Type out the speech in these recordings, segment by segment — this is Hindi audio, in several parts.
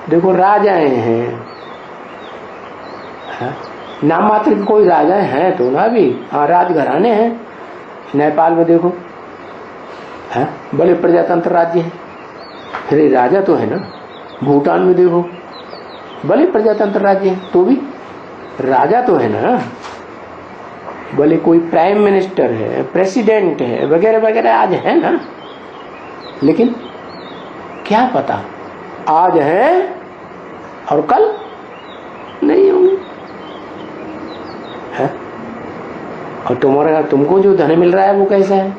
देखो राजाएं हैं, नाम मात्र के कोई राजाएं हैं तो ना अभी, हाँ राजघराने हैं। नेपाल में देखो है बड़े प्रजातंत्र राज्य है, फिर राजा तो है ना। भूटान में देखो बड़े प्रजातंत्र राज्य है, तो भी राजा तो है ना। भले कोई प्राइम मिनिस्टर है, प्रेसिडेंट है, वगैरह वगैरह आज है ना, लेकिन क्या पता आज है और कल नहीं होंगे है। और तुमको जो धन मिल रहा है वो कैसा है?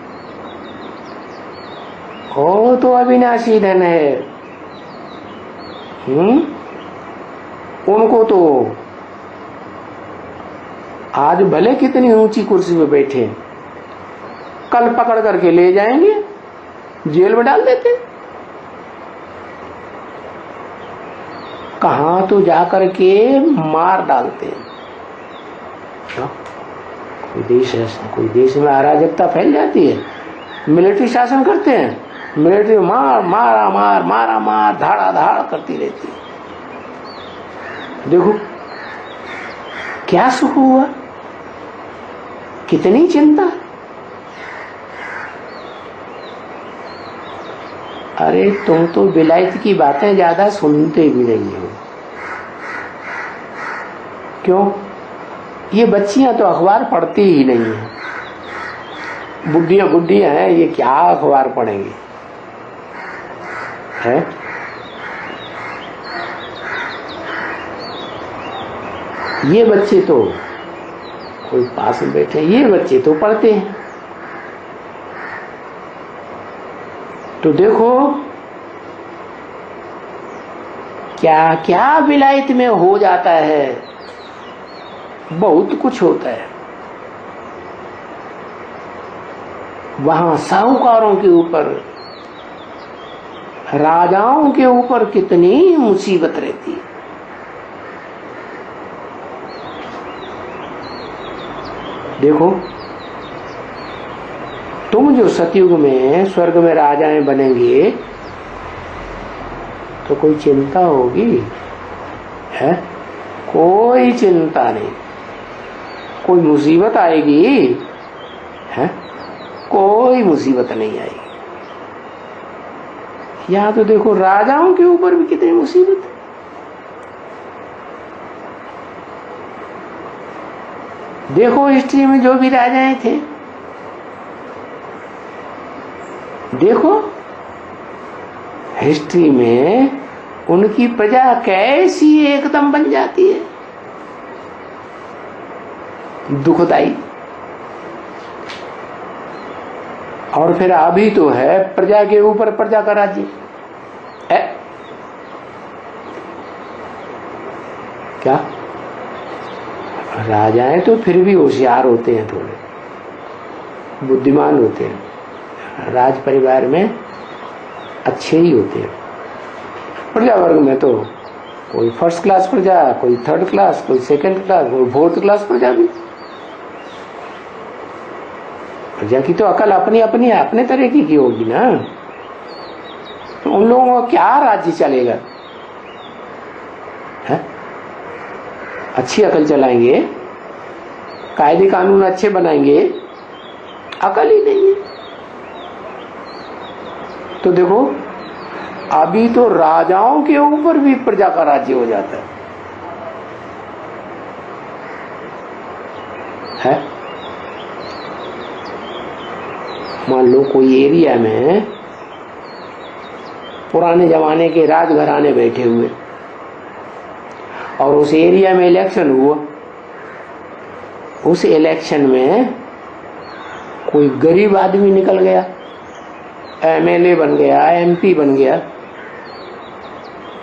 वो तो अविनाशी धन है। उनको तो आज भले कितनी ऊंची कुर्सी पे बैठे, कल पकड़ करके ले जाएंगे, जेल में डाल देते। कहां तो जाकर के मार डालते हैं। कोई देश ऐसा, कोई देश में अराजकता फैल जाती है, मिलिट्री शासन करते हैं, मिलिट्री मार मारा मार मारा मार धाड़ा धाड़ करती रहती है। देखो क्या सुख हुआ, कितनी चिंता। अरे तुम तो विलायत की बातें ज्यादा सुनते भी नहीं हो। क्यों? ये बच्चियां तो अखबार पढ़ती ही नहीं है। बुढ़ियां हैं, ये क्या अखबार पढ़ेंगे है? ये बच्चे तो कोई पास में बैठे, ये बच्चे तो पढ़ते हैं। तो देखो क्या क्या विलायत में हो जाता है, बहुत कुछ होता है। वहां साहूकारों के ऊपर, राजाओं के ऊपर कितनी मुसीबत रहती है। देखो तुम जो सतयुग में स्वर्ग में राजाएं बनेंगे तो कोई चिंता होगी है? कोई चिंता नहीं। कोई मुसीबत आएगी है? कोई मुसीबत नहीं आएगी। यहां तो देखो राजाओं के ऊपर भी कितनी मुसीबत है। देखो हिस्ट्री में जो भी राजाएं थे, देखो हिस्ट्री में उनकी प्रजा कैसी एकदम बन जाती है, दुखदाई। और फिर अभी तो है प्रजा के ऊपर प्रजा का राज्य है। क्या राजाएं तो फिर भी होशियार होते हैं, थोड़े बुद्धिमान होते हैं, राज परिवार में अच्छे ही होते हैं। प्रजा वर्ग में तो कोई फर्स्ट क्लास प्रजा, कोई थर्ड क्लास, कोई सेकंड क्लास, कोई फोर्थ क्लास प्रजा भी। प्रजा की तो अकल अपनी अपनी अपने तरीके की होगी ना। तो उन लोगों का क्या राज्य चलेगा है? अच्छी अकल चलाएंगे, कायदे कानून अच्छे बनाएंगे, अकल ही नहीं है। तो देखो अभी तो राजाओं के ऊपर भी प्रजा का राज्य हो जाता है? मान लो कोई एरिया में पुराने जमाने के राजघराने बैठे हुए और उस एरिया में इलेक्शन हुआ, उस इलेक्शन में कोई गरीब आदमी निकल गया, एमएलए बन गया, एमपी बन गया,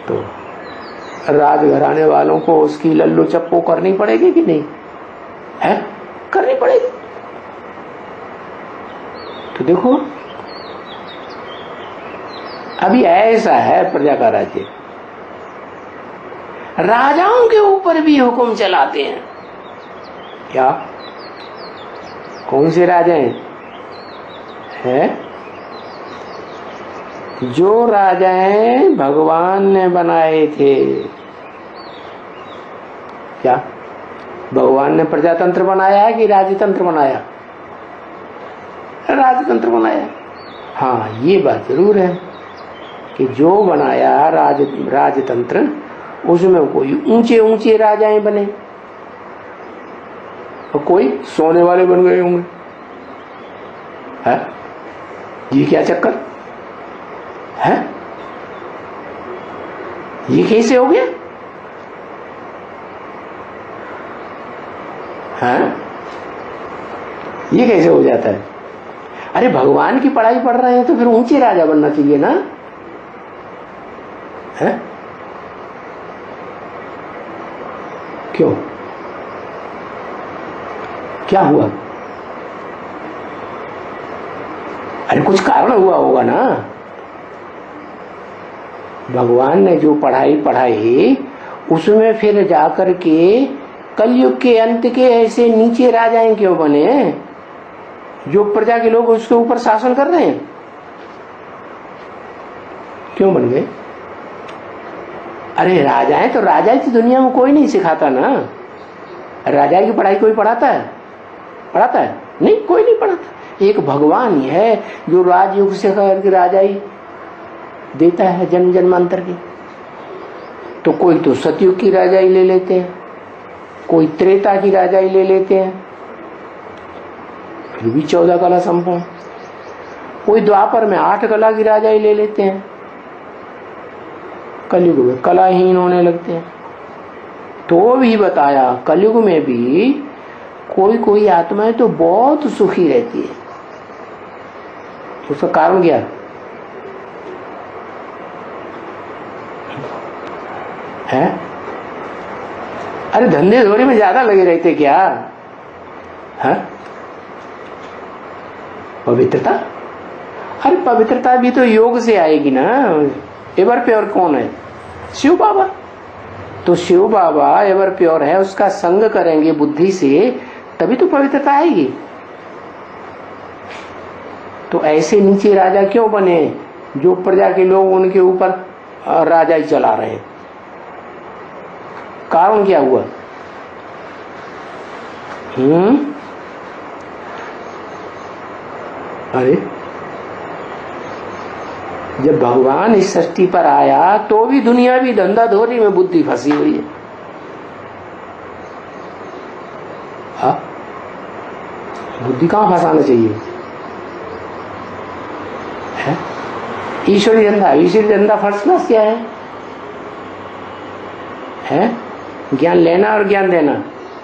तो राजघराने वालों को उसकी लल्लू चप्पो करनी पड़ेगी कि नहीं है? करनी पड़ेगी। तो देखो अभी ऐसा है प्रजा का राज्य, राजाओं के ऊपर भी हुक्म चलाते हैं। क्या? कौन से राजा हैं? जो राजाएं भगवान ने बनाए थे। क्या भगवान ने प्रजातंत्र बनाया है कि राजतंत्र बनाया? राजतंत्र बनाया। हाँ, ये बात जरूर है कि जो बनाया राजतंत्र, उसमें कोई ऊंचे ऊंचे राजाएं बने और कोई सोने वाले बन गए होंगे। है ये क्या चक्कर है? ये कैसे हो गया? हैं? ये कैसे हो जाता है? अरे भगवान की पढ़ाई पढ़ रहे हैं तो फिर ऊंचे राजा बनना चाहिए ना? है? क्यों? क्या हुआ? अरे कुछ कारण हुआ होगा ना। भगवान ने जो पढ़ाई पढ़ाई उसमें फिर जाकर के कलयुग के अंत के ऐसे नीचे राजाएं क्यों बने जो प्रजा के लोग उसके ऊपर शासन कर रहे हैं? क्यों बन गए? अरे राजाएं तो राजा की दुनिया में कोई नहीं सिखाता ना। राजा की पढ़ाई कोई पढ़ाता है? पढ़ाता है? नहीं, कोई नहीं पढ़ाता। एक भगवान ही है जो राजयुग से करके राजाई देता है जन्म जन्मांतर की। तो कोई तो सतयुग की राजाई ले लेते हैं, कोई त्रेता की राजाई ले लेते हैं, फिर भी 14 कला संपूर्ण। कोई द्वापर में 8 कला की राजाई ले लेते हैं, कलयुग में कलाहीन होने लगते हैं। तो भी बताया कलयुग में भी कोई कोई आत्माएं तो बहुत सुखी रहती है। उसका कारण क्या है? अरे धंधे धोरी में ज्यादा लगे रहते क्या है? पवित्रता? अरे पवित्रता भी तो योग से आएगी ना। एवर प्योर कौन है? शिव बाबा। तो शिव बाबा एवर प्योर है, उसका संग करेंगे बुद्धि से तभी तो पवित्रता आएगी। तो ऐसे नीचे राजा क्यों बने जो प्रजा के लोग उनके ऊपर राजा ही चला रहे हैं? कारण क्या हुआ? अरे जब भगवान इस सृष्टि पर आया तो भी दुनिया भी धंधा धोरी में बुद्धि फंसी हुई है। हाँ, बुद्धि कहां फंसाना चाहिए? है ईश्वरी धंधा। ईश्वरी धंधा फर्स्ट क्लास क्या है? ज्ञान लेना और ज्ञान देना।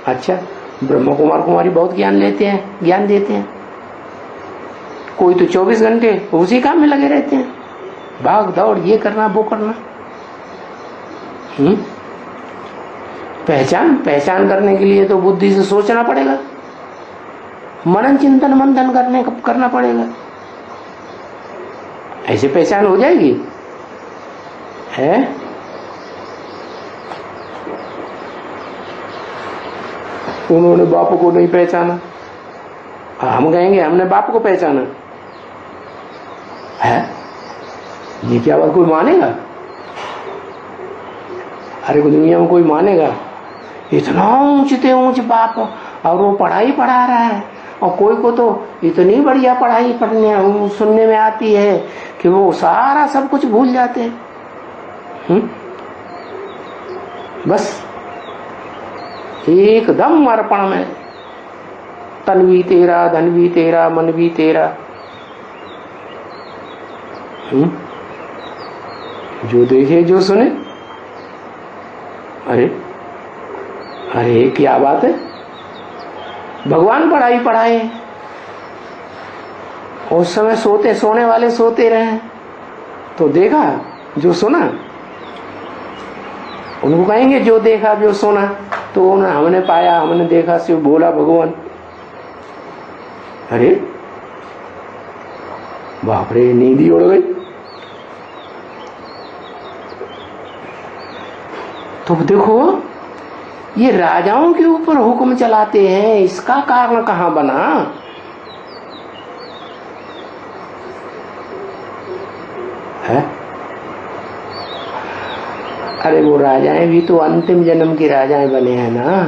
अच्छा, ब्रह्म कुमार कुमारी बहुत ज्ञान लेते हैं, ज्ञान देते हैं। कोई तो 24 घंटे उसी काम में लगे रहते हैं, भाग दौड़, ये करना वो करना। पहचान करने के लिए तो बुद्धि से सोचना पड़ेगा, मनन चिंतन मंथन करना पड़ेगा, ऐसे पहचान हो जाएगी। है उन्होंने बाप को नहीं पहचाना, हम कहेंगे हमने बाप को पहचाना है? ये क्या बात कोई मानेगा? अरे दुनिया में कोई मानेगा? इतना ऊंचते ऊंच बाप, और वो पढ़ाई पढ़ा रहा है, और कोई को तो इतनी बढ़िया पढ़ाई पढ़ने सुनने में आती है कि वो सारा सब कुछ भूल जाते हैं। बस एकदम अर्पण में, तन भी तेरा, धन भी तेरा, मन भी तेरा। जो देखे जो सुने। अरे अरे क्या बात है? भगवान पढ़ाई पढ़ाए, उस समय सोने वाले सोते रहे तो देखा जो सुना। उनको कहेंगे जो देखा जो सुना, तो हमने पाया, हमने देखा, शिव बोला भगवान। अरे बाप रे, नींद ही उड़ गई। तो देखो ये राजाओं के ऊपर हुक्म चलाते हैं, इसका कारण कहां बना? है? अरे वो राजाएं भी तो अंतिम जन्म की राजाएं बने हैं ना,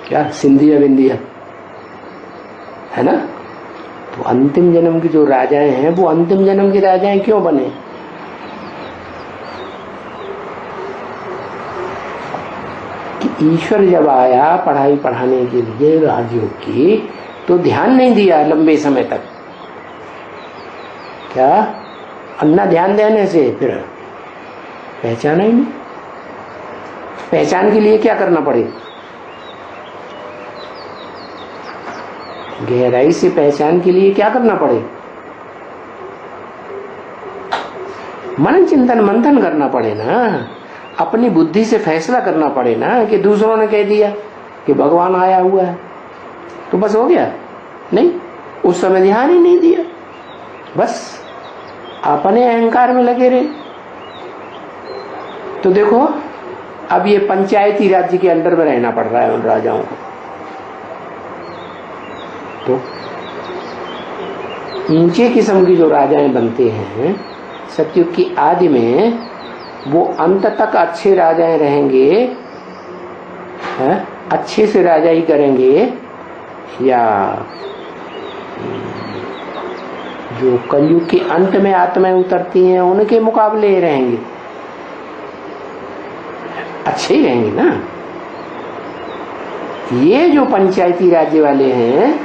क्या सिंधिया बिंदिया, है ना? तो अंतिम जन्म की जो राजाएं हैं वो अंतिम जन्म की राजाएं क्यों बने? कि ईश्वर जब आया पढ़ाई पढ़ाने के लिए राजयोग की, तो ध्यान नहीं दिया लंबे समय तक। क्या अन्ना ध्यान देने से फिर पहचाना ही नहीं। पहचान के लिए क्या करना पड़े? गहराई से पहचान के लिए क्या करना पड़े? मनन चिंतन मंथन करना पड़े ना, अपनी बुद्धि से फैसला करना पड़े ना। कि दूसरों ने कह दिया कि भगवान आया हुआ है तो बस हो गया? नहीं, उस समय ध्यान ही नहीं दिया, बस अपने अहंकार में लगे रहे। तो देखो अब ये पंचायती राज्य के अंडर में रहना पड़ रहा है उन राजाओं को। तो ऊंचे किस्म की जो राजाएं बनते हैं सतयुग की आदि में, वो अंत तक अच्छे राजाएं रहेंगे, है? अच्छे से राजाई करेंगे, या जो कलयुग के अंत में आत्माएं उतरती हैं उनके मुकाबले रहेंगे? अच्छे ही रहेंगे ना। ये जो पंचायती राज्य वाले हैं,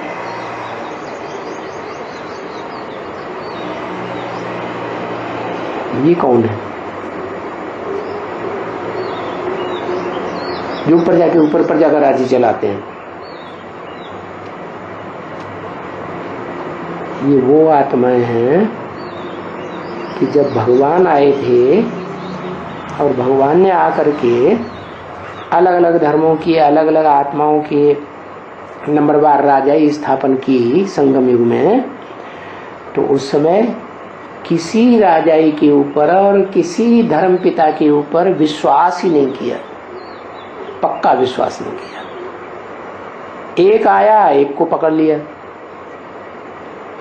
ये कौन है? जो प्रजा के ऊपर प्रजा का राज्य चलाते हैं। ये वो आत्माएं हैं कि जब भगवान आए थे और भगवान ने आकर के अलग अलग धर्मों की अलग अलग आत्माओं के नंबरवार राजाई स्थापन की संगम युग में, तो उस समय किसी राजाई के ऊपर और किसी धर्म पिता के ऊपर विश्वास ही नहीं किया, पक्का विश्वास नहीं किया। एक आया, एक को पकड़ लिया,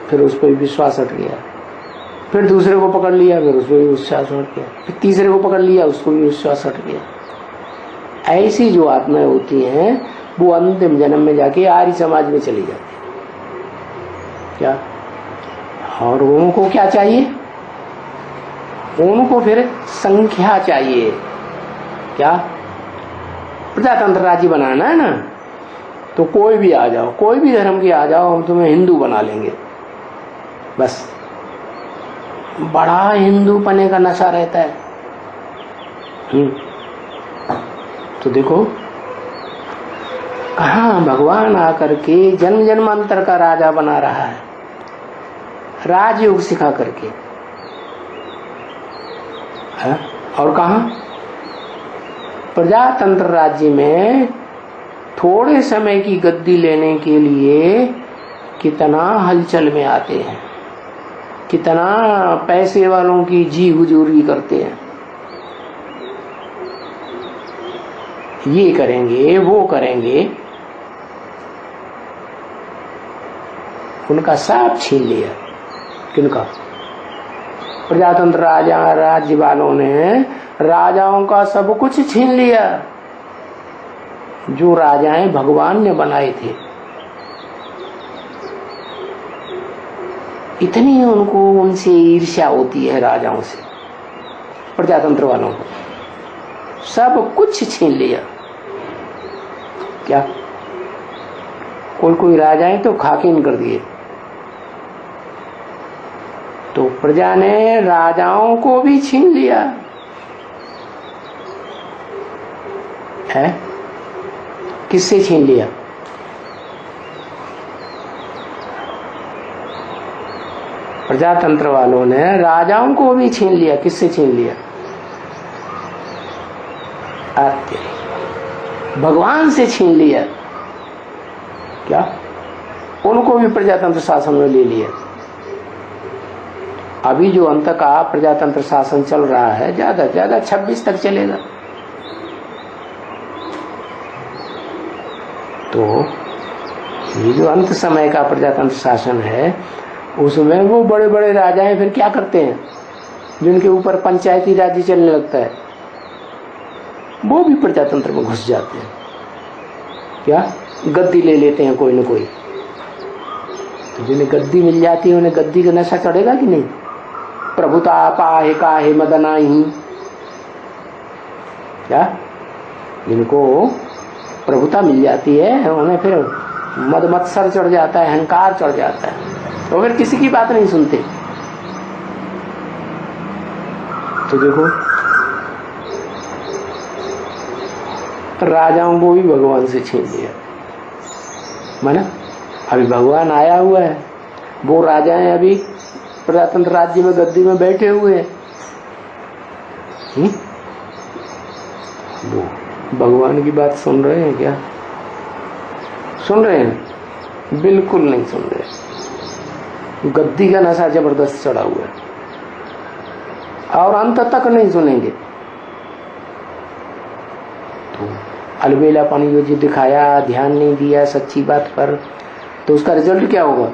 फिर उस पर विश्वास हट गया, फिर दूसरे को पकड़ लिया, फिर उस पर भी विश्वास हट गया, फिर तीसरे को पकड़ लिया, उसको भी विश्वास हट गया। ऐसी जो आत्माएं होती हैं वो अंतिम जन्म में जाके आर्य समाज में चली जाती है। क्या? और उनको क्या चाहिए? उनको फिर संख्या चाहिए। क्या? प्रजातंत्र राज्य बनाना है ना, तो कोई भी आ जाओ, कोई भी धर्म के आ जाओ, हम तुम्हें हिंदू बना लेंगे। बस बड़ा हिंदू पने का नशा रहता है। तो देखो कहाँ भगवान आकर के जन्म जन्मांतर का राजा बना रहा है, राजयोग सिखा करके है। और कहाँ? प्रजातंत्र राज्य में थोड़े समय की गद्दी लेने के लिए कितना हलचल में आते हैं, कितना पैसे वालों की जी हुजूरी करते हैं। ये करेंगे, वो करेंगे, उनका सब छीन लिया। किनका? प्रजातंत्र राज्य वालों ने राजाओं का सब कुछ छीन लिया, जो राजाएं भगवान ने बनाए थे। इतनी उनको उनसे ईर्ष्या होती है राजाओं से, प्रजातंत्र वालों को सब कुछ छीन लिया। क्या? कोई राजाएं तो खाकिन कर दिए। तो प्रजा ने राजाओं को भी छीन लिया है। किससे छीन लिया? प्रजातंत्र वालों ने राजाओं को भी छीन लिया। किससे छीन लिया? भगवान से छीन लिया। क्या? उनको भी प्रजातंत्र शासन में ले लिया। अभी जो अंत का प्रजातंत्र शासन चल रहा है, ज्यादा ज्यादा 26 तक चलेगा। तो ये जो अंत समय का प्रजातंत्र शासन है, उसमें वो बड़े बड़े राजाएं फिर क्या करते हैं? जिनके ऊपर पंचायती राज्य चलने लगता है, वो भी प्रजातंत्र में घुस जाते हैं। क्या गद्दी ले लेते हैं कोई न कोई, तो जिन्हें गद्दी मिल जाती है उन्हें गद्दी का नशा चढ़ेगा कि नहीं? प्रभुता पाहे काहे मदनाही, क्या जिनको प्रभुता मिल जाती है उन्हें फिर मद मत्सर चढ़ जाता है, अहंकार चढ़ जाता है, तो फिर किसी की बात नहीं सुनते। तो देखो राजाओं को भी भगवान से छीन लिया। माना अभी भगवान आया हुआ है, वो राजाएं अभी प्रजातंत्र राज्य में गद्दी में बैठे हुए हैं। वो भगवान की बात सुन रहे हैं क्या? सुन रहे हैं? बिल्कुल नहीं सुन रहे। गद्दी का नशा जबरदस्त चढ़ा हुआ है और अंत तक नहीं सुनेंगे। तो अलबेलापन जो दिखाया, ध्यान नहीं दिया सच्ची बात पर, तो उसका रिजल्ट क्या होगा?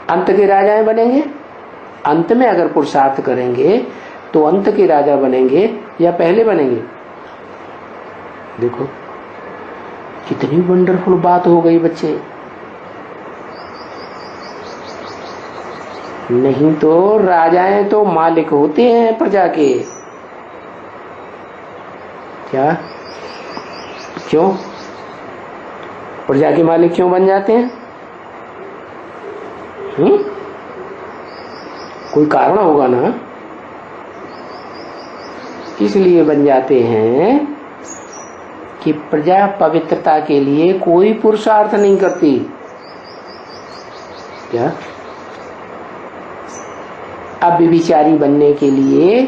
अंत के राजाएं बनेंगे। अंत में अगर पुरुषार्थ करेंगे तो अंत के राजा बनेंगे या पहले बनेंगे? देखो कितनी वंडरफुल बात हो गई बच्चे। नहीं तो राजाएं तो मालिक होते हैं प्रजा के। क्या? क्यों प्रजा के मालिक क्यों बन जाते हैं? कोई कारण होगा ना, इसलिए बन जाते हैं कि प्रजा पवित्रता के लिए कोई पुरुषार्थ नहीं करती। क्या? अब व्यभिचारी बनने के लिए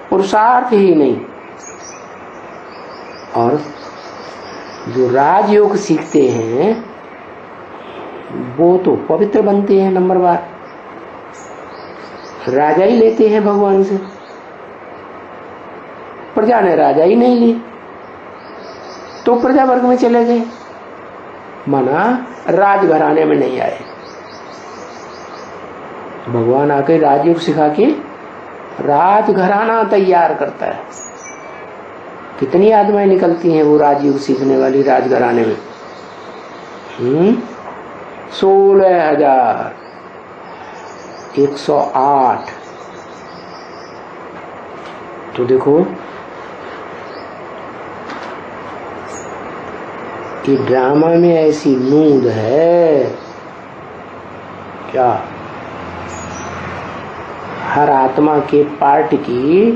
पुरुषार्थ ही नहीं। और जो राजयोग सीखते हैं वो तो पवित्र बनते हैं। नंबर बार राजा ही लेते हैं भगवान से, प्रजा ने राजा ही नहीं ली तो प्रजा वर्ग में चले गए, माना राजघराने में नहीं आए। भगवान आके राजयोग सिखा के राजघराना तैयार करता है। कितनी आत्माएं निकलती हैं वो राजयोग सीखने वाली राजघराने में? 16,108। तो देखो कि ड्रामा में ऐसी नूंद है क्या? हर आत्मा के पार्ट की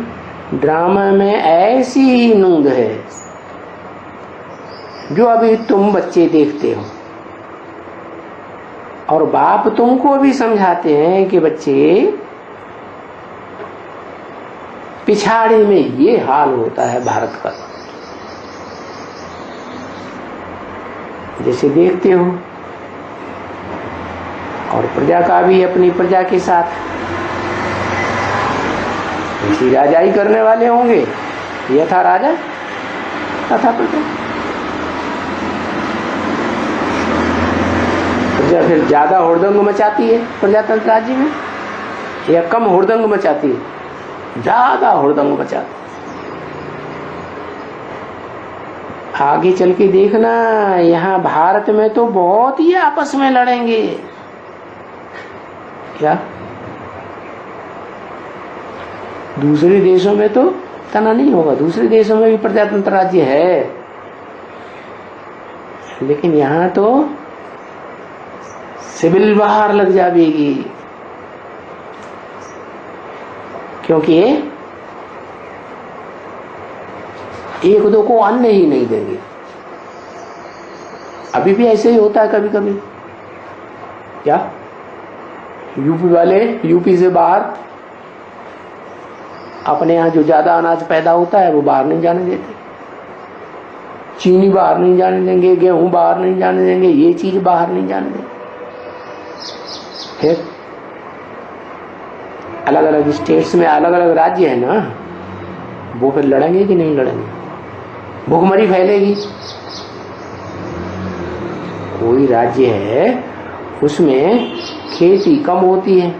ड्रामा में ऐसी ही नूंद है जो अभी तुम बच्चे देखते हो। और बाप तुमको भी समझाते हैं कि बच्चे पिछाड़ी में ये हाल होता है भारत का, जैसे देखते हो। और प्रजा का भी अपनी प्रजा के साथ ऐसी राजाई करने वाले होंगे। यथा राजा तथा प्रजा। प्रजा फिर ज्यादा हुड़दंग मचाती है प्रजातंत्र राज्य में या कम हुड़दंग मचाती है? ज्यादा हुड़दंग मचाती। आगे चल के देखना, यहाँ भारत में तो बहुत ही आपस में लड़ेंगे। क्या? दूसरे देशों में तो तना नहीं होगा, दूसरे देशों में भी प्रजातंत्र राज्य है, लेकिन यहाँ तो सिविल बाहर लग जाएगी, क्योंकि एक दो को अन्न ही नहीं देंगे। अभी भी ऐसे ही होता है कभी कभी। क्या? यूपी वाले यूपी से बाहर अपने यहाँ जो ज्यादा अनाज पैदा होता है वो बाहर नहीं जाने देते। चीनी बाहर नहीं जाने देंगे, गेहूं बाहर नहीं जाने देंगे, ये चीज बाहर नहीं जाने देंगे। फिर अलग अलग स्टेट्स में अलग अलग राज्य है ना, वो फिर लड़ेंगे कि नहीं लड़ेंगे? भूखमरी फैलेगी। कोई राज्य है उसमें खेती कम होती है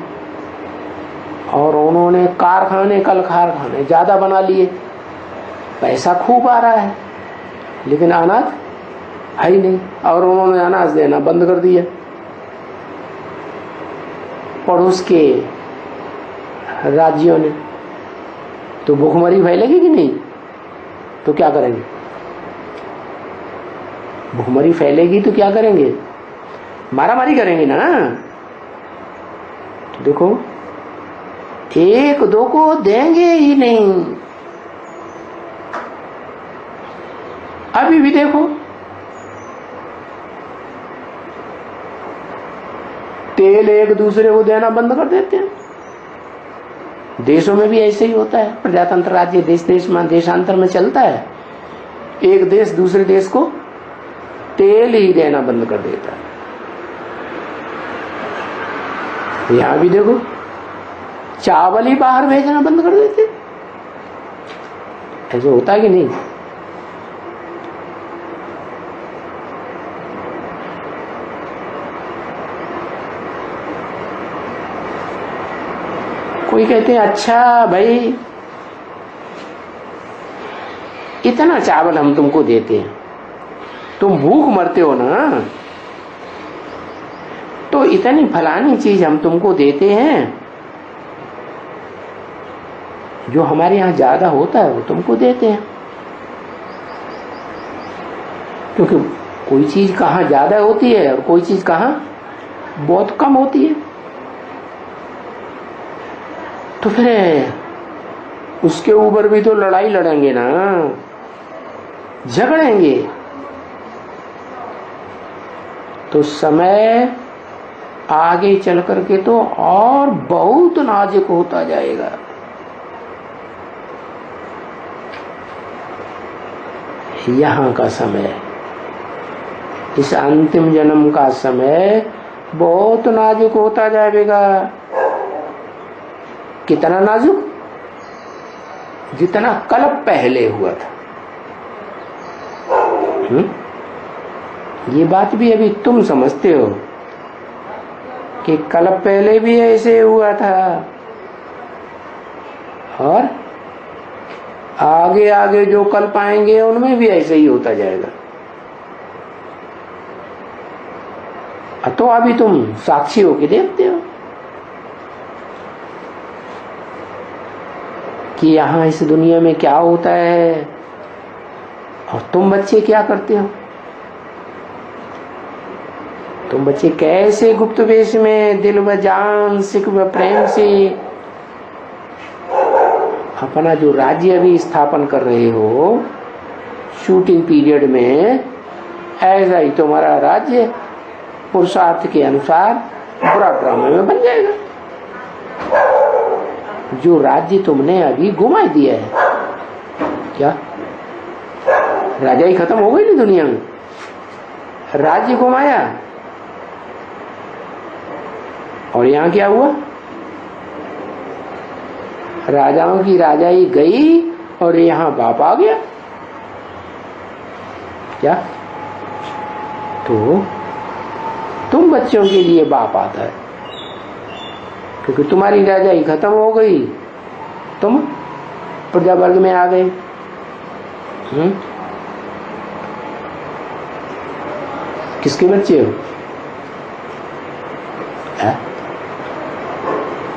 और उन्होंने कारखाने कल कारखाने ज्यादा बना लिए, पैसा खूब आ रहा है लेकिन अनाज है ही नहीं, और उन्होंने अनाज देना बंद कर दिया। पड़ोस के राज्यों ने, तो भूखमरी फैलेगी कि नहीं? तो क्या करेंगे? भूखमरी फैलेगी तो क्या करेंगे? मारामारी करेंगे ना। तो देखो, एक दो को देंगे ही नहीं। अभी भी देखो, तेल एक दूसरे को देना बंद कर देते हैं। देशों में भी ऐसे ही होता है। प्रजातंत्र राज्य देश देश में देशांतर में चलता है। एक देश दूसरे देश को तेल ही देना बंद कर देता है। यहां भी देखो, चावल ही बाहर भेजना बंद कर देते। ऐसे होता है कि नहीं? कोई कहते हैं अच्छा भाई, इतना चावल हम तुमको देते हैं, तुम भूख मरते हो ना, तो इतनी फलानी चीज हम तुमको देते हैं, जो हमारे यहाँ ज्यादा होता है वो तुमको देते हैं। क्योंकि कोई चीज कहाँ ज्यादा होती है और कोई चीज कहाँ बहुत कम होती है। तो फिर उसके ऊपर भी तो लड़ाई लड़ेंगे ना, झगड़ेंगे। तो समय आगे चल करके तो और बहुत नाजुक होता जाएगा। यहाँ का समय, इस अंतिम जन्म का समय बहुत नाजुक होता जाएगा। कितना नाजुक? जितना कल पहले हुआ था। ये बात भी अभी तुम समझते हो कि कल पहले भी ऐसे हुआ था, और आगे आगे जो कल पाएंगे उनमें भी ऐसे ही होता जाएगा। तो अभी तुम साक्षी होके देखते हो कि यहाँ इस दुनिया में क्या होता है, और तुम बच्चे क्या करते हो। तुम बच्चे कैसे गुप्त वेश में दिल व जान सिख व प्रेम से अपना जो राज्य अभी स्थापन कर रहे हो शूटिंग पीरियड में, ऐसा ही तुम्हारा राज्य पुरुषार्थ के अनुसार बुरा ड्रामे में बन जाएगा। जो राज्य तुमने अभी घुमा दिया है, क्या राजा ही खत्म हो गई ना दुनिया में? राज्य घुमाया, और यहाँ क्या हुआ? राजाओं की राजाई गई और यहाँ बाप आ गया। क्या? तो तुम बच्चों के लिए बाप आता है, क्योंकि तुम्हारी राजाई खत्म हो गई, तुम प्रजा वर्ग में आ गए। किसके बच्चे हो?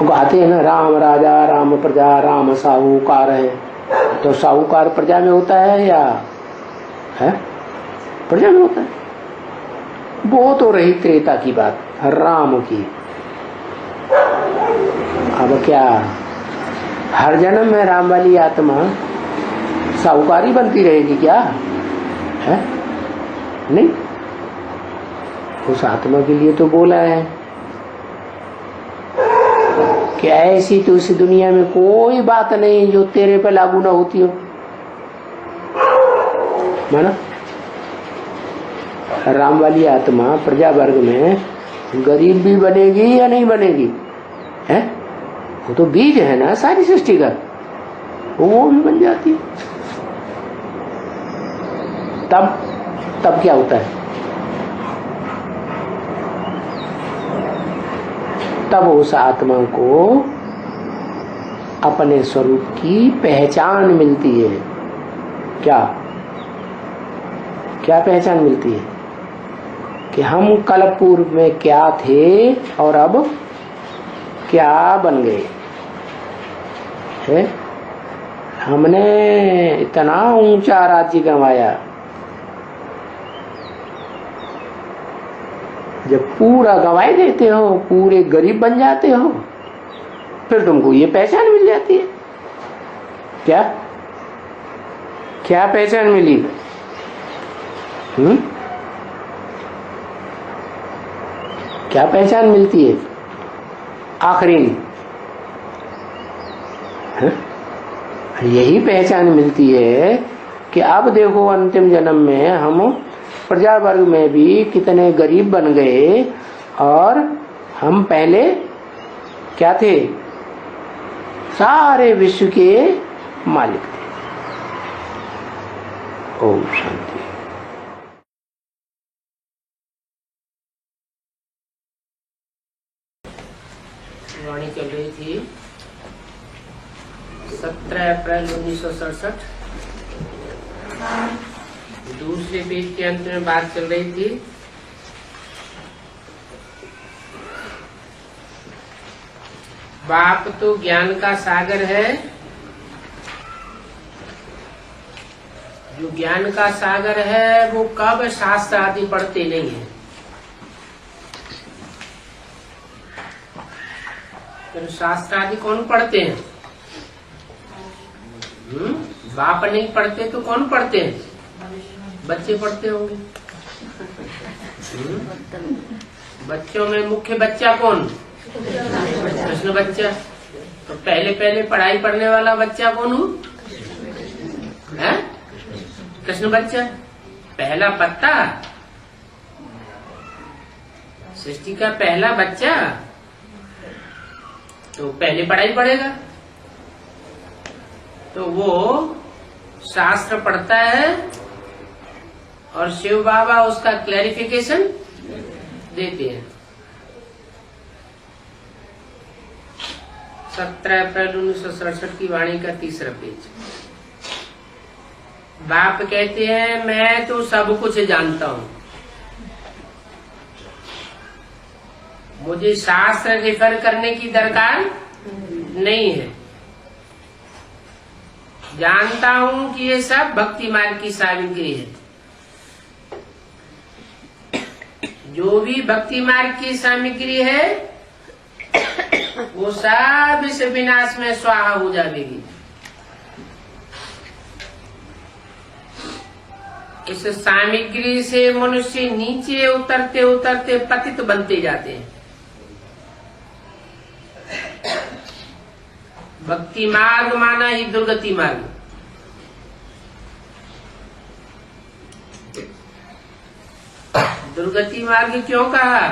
गाते हैं ना, राम राजा राम प्रजा राम साहूकार है। तो साहूकार प्रजा में होता है या है? प्रजा में होता है। वो तो रही त्रेता की बात, राम की। अब क्या हर जन्म में राम वाली आत्मा साहूकारी बनती रहेगी क्या? है नहीं, उस आत्मा के लिए तो बोला है कि ऐसी तो इस दुनिया में कोई बात नहीं जो तेरे पे लागू ना होती हो। माना राम वाली आत्मा प्रजा वर्ग में गरीब भी बनेगी या नहीं बनेगी? है, वो तो बीज है ना सारी सृष्टि का, वो भी बन जाती है। तब क्या होता है? तब उस आत्मा को अपने स्वरूप की पहचान मिलती है। क्या क्या पहचान मिलती है? कि हम कल पूर्व में क्या थे और अब क्या बन गए है। हमने इतना ऊंचा राज्य गंवाया, जब पूरा गंवाए देते हो, पूरे गरीब बन जाते हो, फिर तुमको ये पहचान मिल जाती है। क्या क्या पहचान मिली? क्या पहचान मिलती है आखिरी में? यही पहचान मिलती है कि अब देखो अंतिम जन्म में हम प्रजा वर्ग में भी कितने गरीब बन गए, और हम पहले क्या थे? सारे विश्व के मालिक थे। ओम शांति। वाणी चल रही थी 17 अप्रैल 1967, दूसरे पेज के अंत में बात चल रही थी बाप तो ज्ञान का सागर है, जो ज्ञान का सागर है वो कब शास्त्र आदि पढ़ते नहीं है। तो शास्त्र आदि कौन पढ़ते हैं? बाप नहीं पढ़ते तो कौन पढ़ते हैं? बच्चे पढ़ते होंगे। बच्चों में मुख्य बच्चा कौन? कृष्ण बच्चा। तो पहले पढ़ाई पढ़ने वाला बच्चा कौन हो? कृष्ण बच्चा। पहला पत्ता, सृष्टि का पहला बच्चा, तो पहले पढ़ाई पढ़ेगा। तो वो शास्त्र पढ़ता है और शिव बाबा उसका क्लैरिफिकेशन देते हैं। 17 अप्रैल 1967 की वाणी का तीसरा पेज। बाप कहते हैं मैं तो सब कुछ जानता हूँ, मुझे शास्त्र रेफर करने की दरकार नहीं है। जानता हूँ कि ये सब भक्ति मार्ग की सामग्री है। जो भी भक्ति मार्ग की सामग्री है वो सब इस विनाश में स्वाहा हो जाएगी। इस सामग्री से मनुष्य नीचे उतरते उतरते पतित बनते जाते हैं। भक्ति मार्ग माना ही दुर्गति मार्ग। दुर्गति मार्ग क्यों कहा?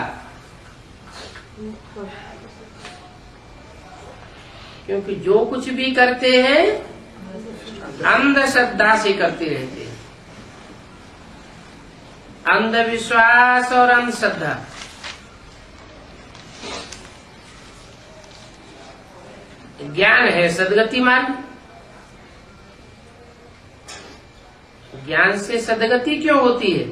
क्योंकि जो कुछ भी करते हैं अंधश्रद्धा से करते रहते हैं। अंधविश्वास और अंधश्रद्धा। ज्ञान है सदगति मार्ग। ज्ञान से सदगति क्यों होती है?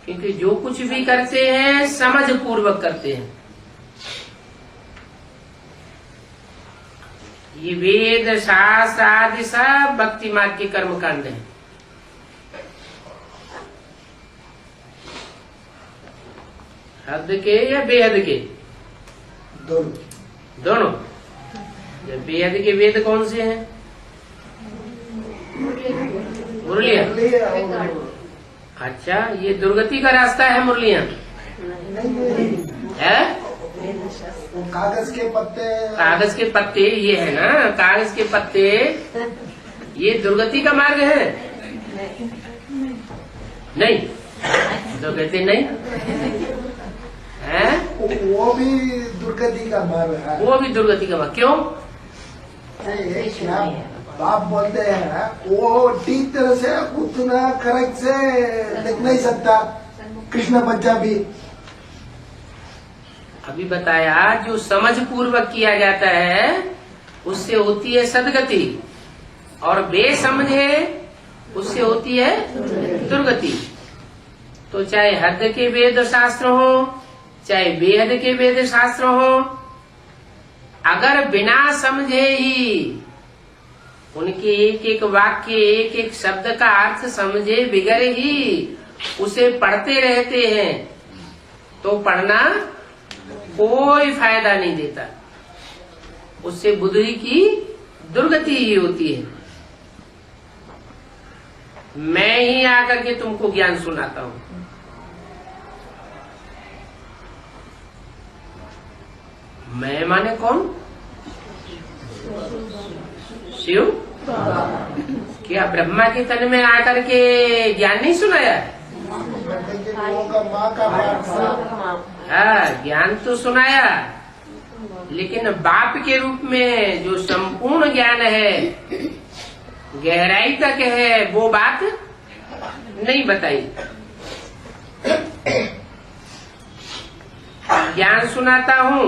क्योंकि जो कुछ भी करते हैं समझ पूर्वक करते हैं। ये वेद शास्त्र आदि सब भक्ति मार्ग के कर्म कांड है। हद के या बेहद के? दोनों। जब बेहद के वेद कौन से हैं? मुरलियां। अच्छा, ये दुर्गति का रास्ता है मुरलियां? है? कागज के पत्ते। कागज के पत्ते ये है ना, कागज के पत्ते ये दुर्गति का मार्ग है? नहीं, तो कहते नहीं है। वो भी दुर्गति का मार्ग है। वो भी दुर्गति का मार्ग क्यों? बाप बोलते हैं वो ठीक तरह से उतना करेक्ट से लिख नहीं सकता। कृष्ण बच्चा भी अभी बताया, जो समझ पूर्वक किया जाता है उससे होती है सदगति, और बेसमझे उससे होती है दुर्गति। तो चाहे हद के वेद शास्त्र हो, चाहे बेहद के वेद शास्त्र हो, अगर बिना समझे ही उनके एक एक वाक्य, एक एक शब्द का अर्थ समझे बिगड़ ही उसे पढ़ते रहते हैं, तो पढ़ना कोई फायदा नहीं देता, उससे बुद्धि की दुर्गति ही होती है। मैं ही आकर के तुमको ज्ञान सुनाता हूं। मैं माने कौन? शिव। क्या ब्रह्मा के तन में आकर के ज्ञान नहीं सुनाया? हाँ, ज्ञान तो सुनाया, लेकिन बाप के रूप में जो संपूर्ण ज्ञान है, गहराई तक है, वो बात नहीं बताई। ज्ञान सुनाता हूँ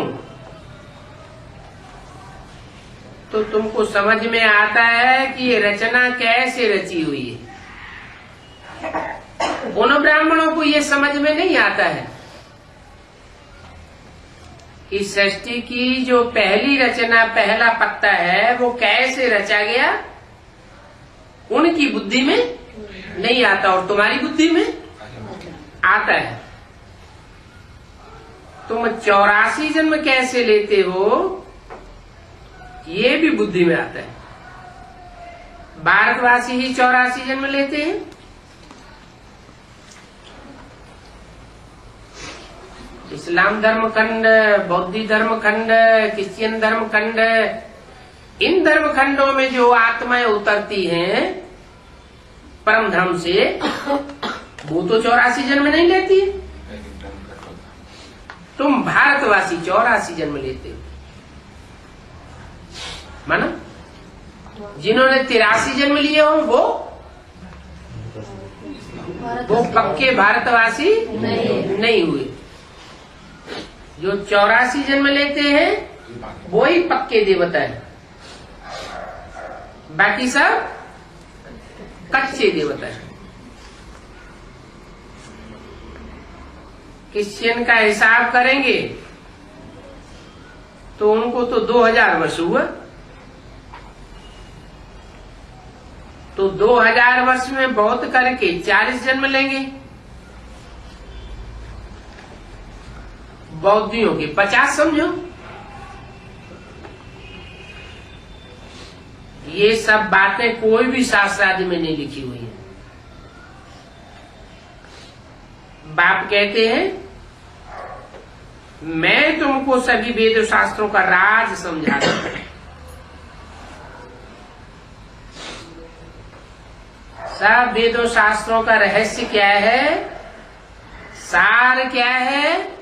तो तुमको समझ में आता है कि ये रचना कैसे रची हुई है। उन ब्राह्मणों को ये समझ में नहीं आता है कि सृष्टि की जो पहली रचना, पहला पत्ता है, वो कैसे रचा गया, उनकी बुद्धि में नहीं आता, और तुम्हारी बुद्धि में आता है। तुम 84 जन्म कैसे लेते हो, ये भी बुद्धि में आता है। भारतवासी ही 84 जन्म लेते हैं। इस्लाम धर्म खंड, बौद्ध धर्म खंड, क्रिश्चियन धर्म खंड, इन धर्म खंडों में जो आत्माएं उतरती हैं परम धर्म से, वो तो 84 जन्म नहीं लेती। तुम भारतवासी 84 जन्म लेते हो, माना? जिन्होंने 83 जन्म लिए हो वो पक्के भारतवासी नहीं हुए। जो 84 जन्म लेते हैं वो ही पक्के देवता है, बाकी सब कच्चे देवता है। क्रिश्चियन का हिसाब करेंगे तो उनको तो 2000 वर्ष हुआ, तो 2000 वर्ष में बहुत करके 40 जन्म लेंगे। बौद्धियों के 50 समझो। ये सब बातें कोई भी शास्त्र आदि में नहीं लिखी हुई है। बाप कहते हैं, मैं तुमको सभी वेद शास्त्रों का राज समझाता हूं। सब वेदों शास्त्रों का रहस्य क्या है, सार क्या है,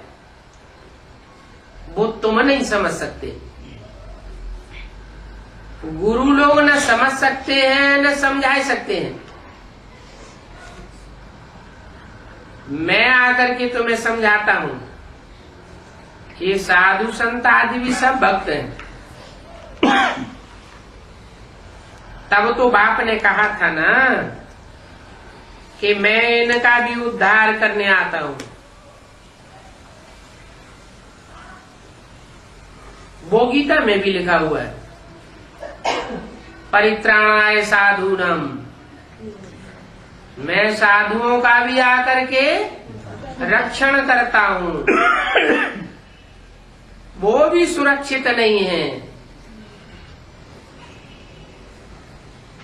वो तुम नहीं समझ सकते। गुरु लोग न समझ सकते हैं, न समझा सकते हैं। मैं आकर के तुम्हें समझाता हूं कि साधु संत आदि भी सब भक्त हैं। तब तो बाप ने कहा था ना कि मैं इनका भी उद्धार करने आता हूं। वो गीता में भी लिखा हुआ है, परित्राणाय साधूनाम। मैं साधुओं का भी आकर के रक्षण करता हूं। वो भी सुरक्षित नहीं है,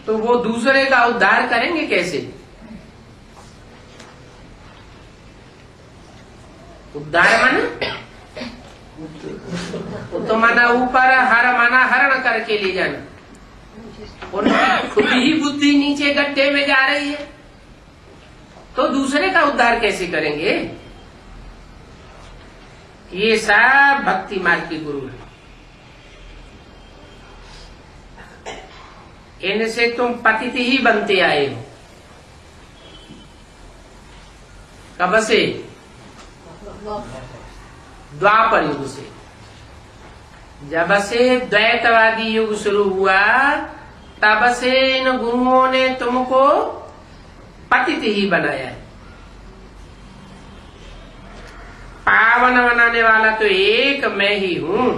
तो वो दूसरे का उद्धार करेंगे कैसे? उद्धार माना तो माना ऊपर, हर माना हरण करके ले जाना। उनकी खुद ही बुद्धि नीचे गड्ढे में जा रही है, तो दूसरे का उद्धार कैसे करेंगे? ये सब भक्ति मार्ग के गुरु हैं। इनसे तुम पतित ही बनते आए हो। कब से? द्वापर युग से। जब से द्वैतवादी युग शुरू हुआ तब से इन गुरुओं ने तुमको पतित ही बनाया है। पावन बनाने वाला तो एक मैं ही हूं।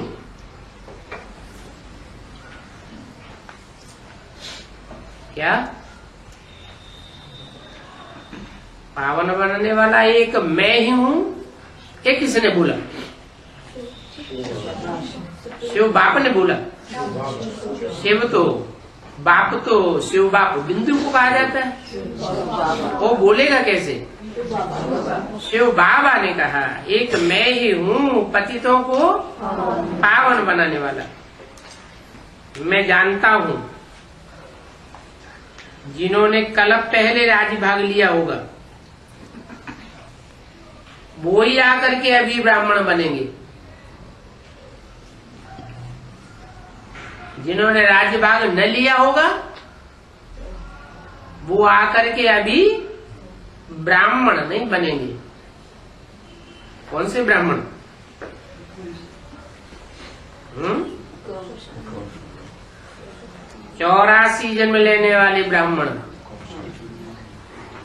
क्या पावन बनाने वाला एक मैं ही हूं? ये किसने बोला? शिव बाप ने बोला। शिव तो बाप तो शिव बाप बिंदु को कहा जाता है, वो बोलेगा कैसे? शिव बाबा ने कहा एक मैं ही हूं पतितों को पावन बनाने वाला। मैं जानता हूं जिन्होंने कल पहले राज्य भाग लिया होगा वो ही आकर के अभी ब्राह्मण बनेंगे। जिन्होंने राज्य भाग न लिया होगा वो आकर के अभी ब्राह्मण नहीं बनेंगे। कौन से ब्राह्मण? 84 जन्म लेने वाले ब्राह्मण।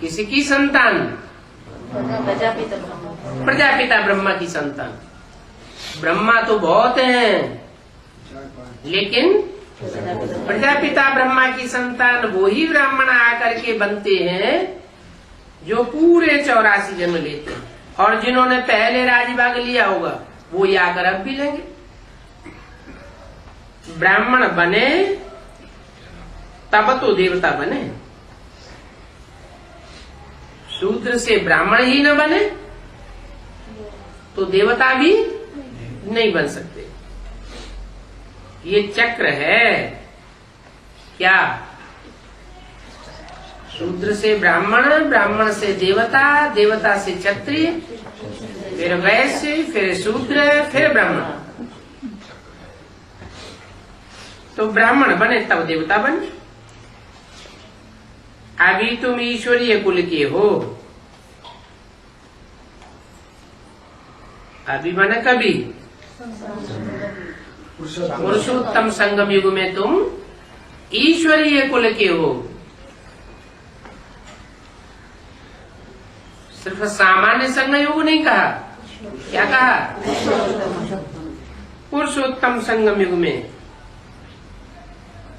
किसी की संतान? प्रजापिता ब्रह्मा की संतान। ब्रह्मा तो बहुत हैं, लेकिन प्रजापिता ब्रह्मा की संतान वो ही ब्राह्मण आकर के बनते हैं जो पूरे 84 जन्म लेते हैं। और जिन्होंने पहले राजभाग लिया होगा वो ही आकर अब भी लेंगे। ब्राह्मण बने तब तो देवता बने। शूद्र से ब्राह्मण ही न बने तो देवता भी नहीं बन सकते। ये चक्र है। क्या? शूद्र से ब्राह्मण, ब्राह्मण से देवता, देवता से क्षत्रिय, फिर वैश्य, फिर शूद्र, फिर ब्राह्मण। तो ब्राह्मण बने तब देवता बने। अभी तुम ईश्वरीय कुल के हो। अभी बने कभी पुरुषोत्तम संगम युग में तुम ईश्वरीय कुल के हो। सिर्फ सामान्य संगम युग नहीं कहा। क्या कहा? पुरुषोत्तम संगम युग में।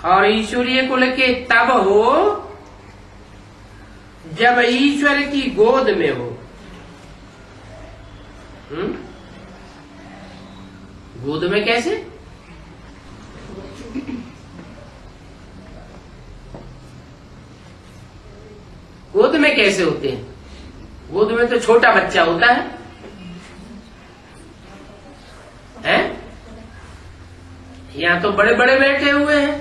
और ईश्वरीय कुल के तब हो जब ईश्वर की गोद में हो। गोद में कैसे? गोद में कैसे होते हैं? गोद में तो छोटा बच्चा होता है, हैं? यहाँ तो बड़े बड़े बैठे हुए हैं,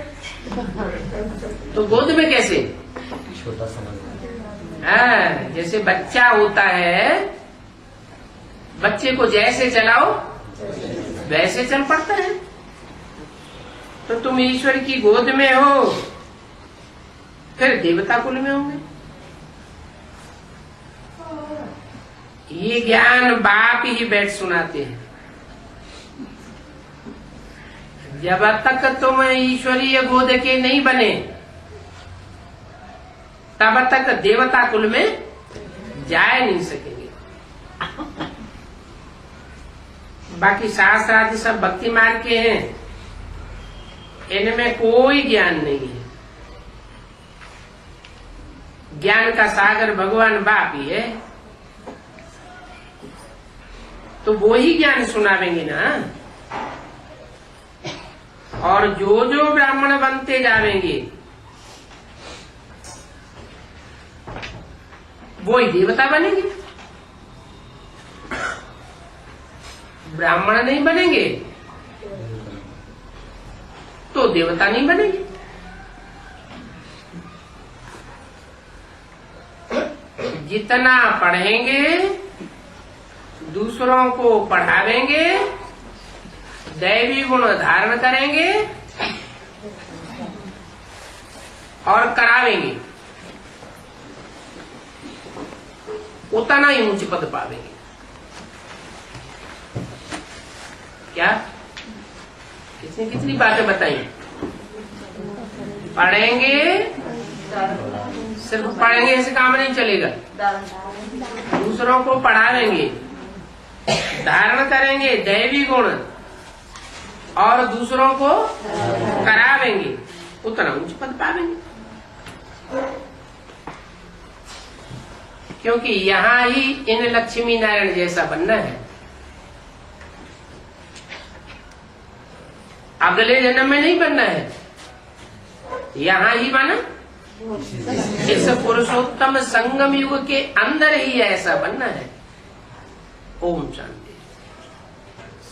तो गोद में कैसे? छोटा समझ। हाँ, जैसे बच्चा होता है, बच्चे को जैसे चलाओ वैसे चल पड़ता है। तो तुम ईश्वर की गोद में हो, फिर देवता कुल में होंगे। ये ज्ञान बाप ही बैठ सुनाते हैं। जब तक तुम ईश्वरीय गोद के नहीं बने तब तक देवता कुल में जा नहीं सकेंगे। बाकी शास्त्र आदि सब भक्ति मार्ग के हैं, इनमें कोई ज्ञान नहीं है। ज्ञान का सागर भगवान बाप ही है, तो वो ही ज्ञान सुनावेंगे ना। और जो जो ब्राह्मण बनते जावेंगे वो ही देवता बनेंगे। ब्राह्मण नहीं बनेंगे तो देवता नहीं बनेंगे। जितना पढ़ेंगे, दूसरों को पढ़ावेंगे, दैवी गुण धारण करेंगे और करावेंगे, उतना ही ऊंच पद पावेंगे। क्या कितनी बातें बताई। पढ़ेंगे, सिर्फ पढ़ेंगे ऐसे काम नहीं चलेगा। दूसरों को पढ़ावेंगे, धारण करेंगे दैवी गुण और दूसरों को करावेंगे, उतना उच्च पद पावेंगे। क्योंकि यहाँ ही इन लक्ष्मी नारायण जैसा बनना है। अगले जन्म में नहीं बनना है, यहाँ ही बना। इस पुरुषोत्तम संगम युग के अंदर ही ऐसा बनना है। ओम शांति।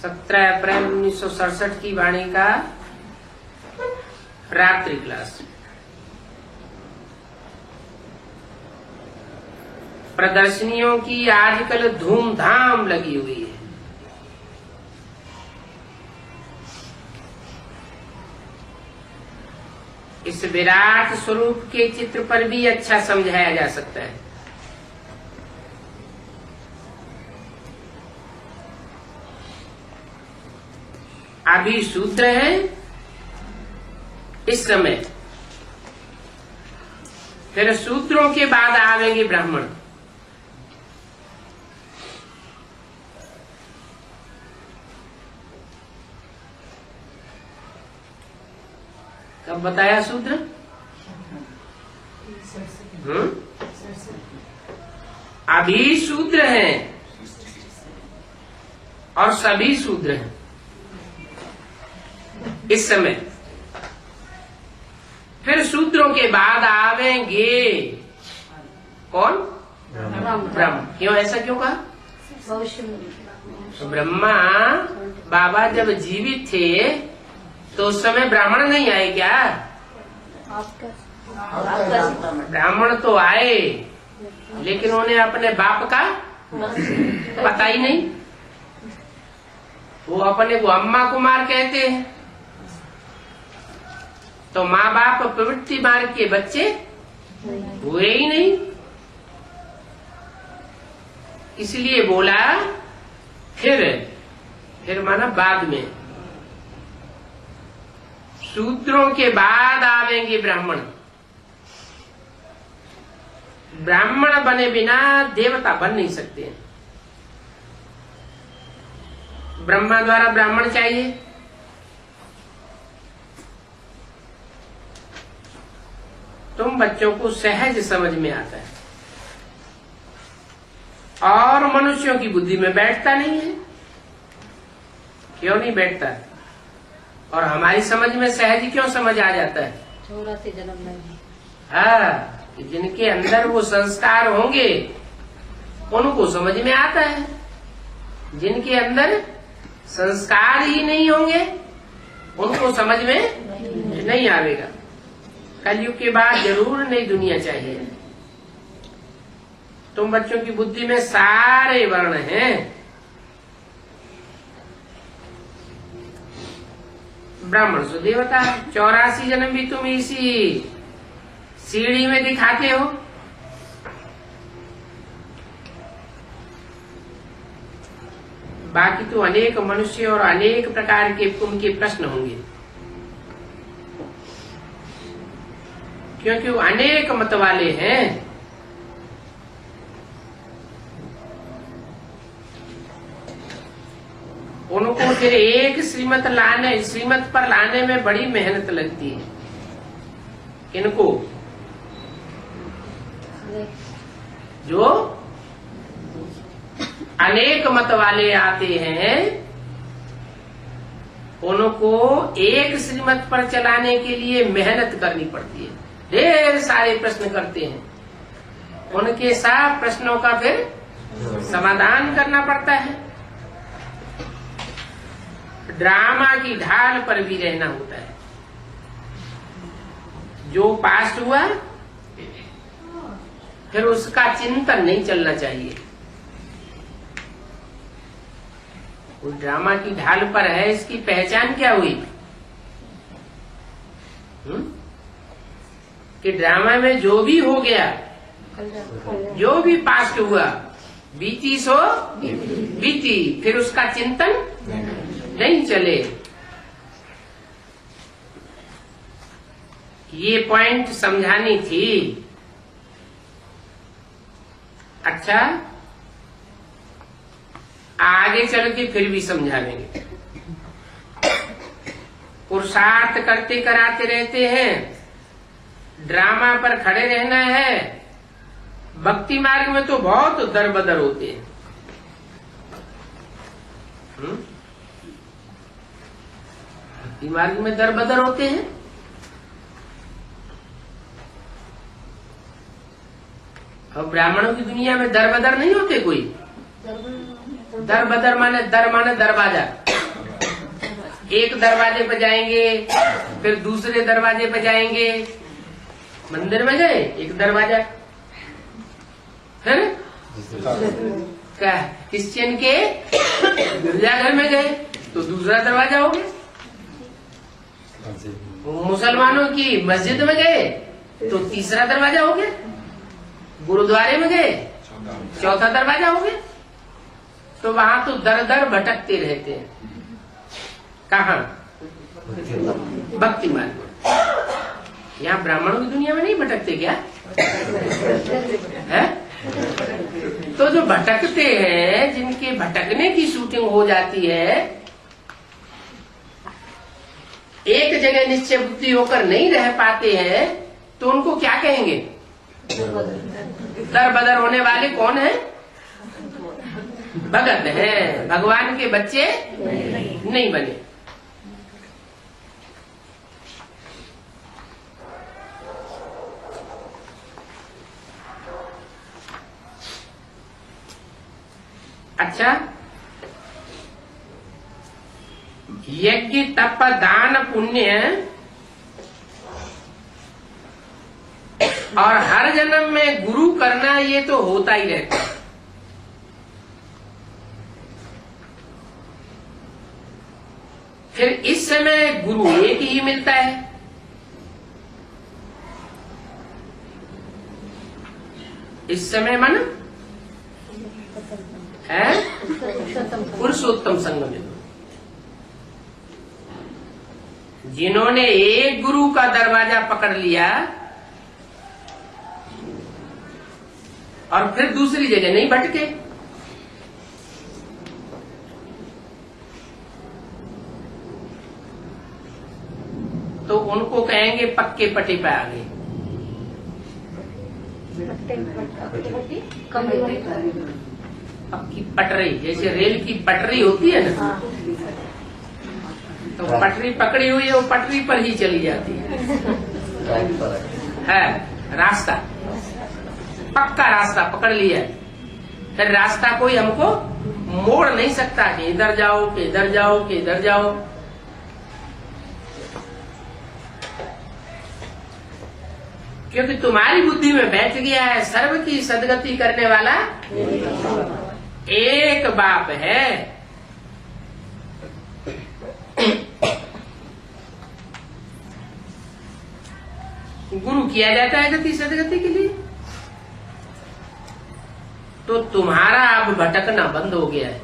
17 अप्रैल 1967 की वाणी का रात्रि क्लास। प्रदर्शनियों की आजकल धूमधाम लगी हुई है। इस विराट स्वरूप के चित्र पर भी अच्छा समझाया जा सकता है। अभी शूद्र है इस समय, फिर शूद्रों के बाद आवेंगे ब्राह्मण। कब बताया शूद्र? अभी शूद्र हैं और सभी शूद्र हैं इस समय। फिर शूद्रों के बाद आवेंगे कौन? ब्रह्म। क्यों ऐसा क्यों कहा? ब्रह्मा बाबा जब जीवित थे तो उस समय ब्राह्मण नहीं आए क्या? ब्राह्मण तो आए, लेकिन उन्हें अपने बाप का पता ही नहीं। वो अपने को अम्मा कुमार कहते हैं। तो माँ बाप प्रवृत्ति मार्ग के बच्चे हुए ही नहीं। इसलिए बोला फिर माना बाद में। शूद्रों के बाद आवेंगे ब्राह्मण। ब्राह्मण बने बिना देवता बन नहीं सकते। ब्रह्मा द्वारा ब्राह्मण चाहिए। तुम बच्चों को सहज समझ में आता है और मनुष्यों की बुद्धि में बैठता नहीं है। क्यों नहीं बैठता? और हमारी समझ में सहज क्यों समझ आ जाता है? 84 जन्म में। हाँ, जिनके अंदर वो संस्कार होंगे उनको समझ में आता है। जिनके अंदर संस्कार ही नहीं होंगे उनको समझ में नहीं आवेगा। कलयुग के बाद जरूर नई दुनिया चाहिए। तुम बच्चों की बुद्धि में सारे वर्ण हैं। ब्राह्मण सो देवता। 84 जन्म भी तुम इसी सीढ़ी में दिखाते हो। बाकी तो अनेक मनुष्य और अनेक प्रकार के उनके प्रश्न होंगे, क्योंकि वो अनेक मत वाले हैं। उनको फिर एक श्रीमत पर लाने में बड़ी मेहनत लगती है। किनको? जो अनेक मत वाले आते हैं उनको एक श्रीमत पर चलाने के लिए मेहनत करनी पड़ती है। ढेर सारे प्रश्न करते हैं, उनके सब प्रश्नों का फिर समाधान करना पड़ता है। ड्रामा की ढाल पर भी रहना होता है। जो पास हुआ फिर उसका चिंतन नहीं चलना चाहिए। वो ड्रामा की ढाल पर है, इसकी पहचान क्या हुई? कि ड्रामा में जो भी हो गया, जो भी पास हुआ, बीती सो बीती, फिर उसका चिंतन नहीं चले। ये पॉइंट समझानी थी। अच्छा, आगे चल के फिर भी समझा लेंगे। पुरुषार्थ करते कराते रहते हैं, ड्रामा पर खड़े रहना है। भक्ति मार्ग में तो बहुत दर बदर होते हैं। भक्ति मार्ग में दर बदर होते हैं। और ब्राह्मणों की दुनिया में दर बदर नहीं होते कोई। दर बदर माने दरवाजा। एक दरवाजे पर जाएंगे, फिर दूसरे दरवाजे पर जाएंगे। मंदिर में गए एक दरवाजा, है ना? क्या क्रिश्चियन के गिरजाघर में गए तो दूसरा दरवाजा हो गया। मुसलमानों की मस्जिद में गए तो तीसरा दरवाजा हो गया। गुरुद्वारे में गए चौथा दरवाजा हो गया। तो वहां तो दर दर भटकते रहते हैं। कहाँ? भक्ति मार्ग में। यहाँ ब्राह्मणों की दुनिया में नहीं भटकते क्या? है? तो जो भटकते हैं, जिनके भटकने की शूटिंग हो जाती है, एक जगह निश्चय बुद्धि होकर नहीं रह पाते हैं, तो उनको क्या कहेंगे? दर बदर होने वाले कौन है? भगत है, भगवान के बच्चे नहीं बने। अच्छा, यज्ञ तप दान पुण्य और हर जन्म में गुरु करना, ये तो होता ही रहता है। फिर इस समय गुरु एक ही मिलता है। इस समय मन है पुरुषोत्तम संघ में। जिन्होंने एक गुरु का दरवाजा पकड़ लिया और फिर दूसरी जगह नहीं भटके, तो उनको कहेंगे पक्के पट्टे पे आ गए। पक्की पटरी, जैसे रेल की पटरी होती है ना, तो पटरी पकड़ी हुई है, वो पटरी पर ही चली जाती है। रास्ता, पक्का रास्ता पकड़ लिया, फिर रास्ता कोई हमको मोड़ नहीं सकता कि इधर जाओ कि इधर जाओ कि इधर जाओ। क्योंकि तुम्हारी बुद्धि में बैठ गया है सर्व की सदगति करने वाला एक बाप है। गुरु किया जाता है गति सदगति के लिए। तो तुम्हारा अब भटकना बंद हो गया है।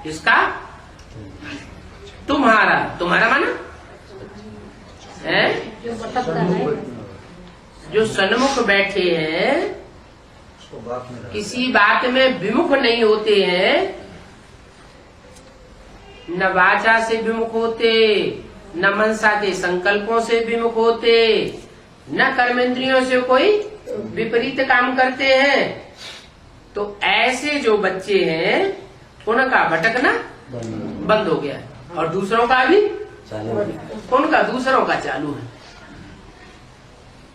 इसका तुम्हारा माना है जो सन्मुख बैठे हैं, किसी बात में विमुख नहीं होते हैं, न वाचा से विमुख होते, न मनसा के संकल्पों से विमुख होते, न कर्मेंद्रियों से कोई विपरीत काम करते हैं। तो ऐसे जो बच्चे हैं उनका भटकना बंद हो गया है और दूसरों का भी उनका दूसरों का चालू है।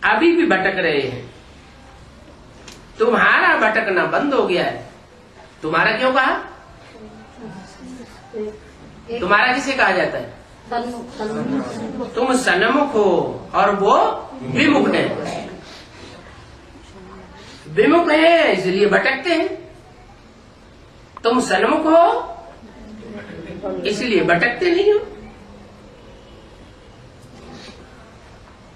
अभी भी भटक रहे हैं। तुम्हारा भटकना बंद हो गया है। तुम्हारा क्यों कहा? तुम्हारा किसे कहा जाता है? तुम सन्मुख हो और वो विमुख है। विमुख है इसलिए भटकते हैं, तुम सन्मुख हो इसलिए भटकते नहीं हो।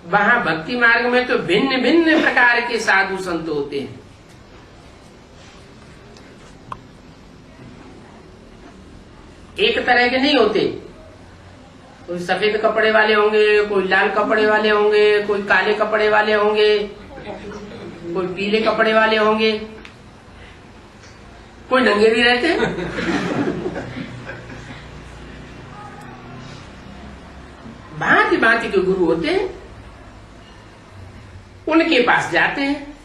वहां भक्ति मार्ग में तो भिन्न भिन्न प्रकार के साधु संत होते हैं। एक तरह के नहीं होते। कोई सफेद कपड़े वाले होंगे, कोई लाल कपड़े वाले होंगे, कोई काले कपड़े वाले होंगे, कोई पीले कपड़े वाले होंगे, कोई नंगे भी रहते हैं। भांति भांति के गुरु होते हैं, उनके पास जाते हैं।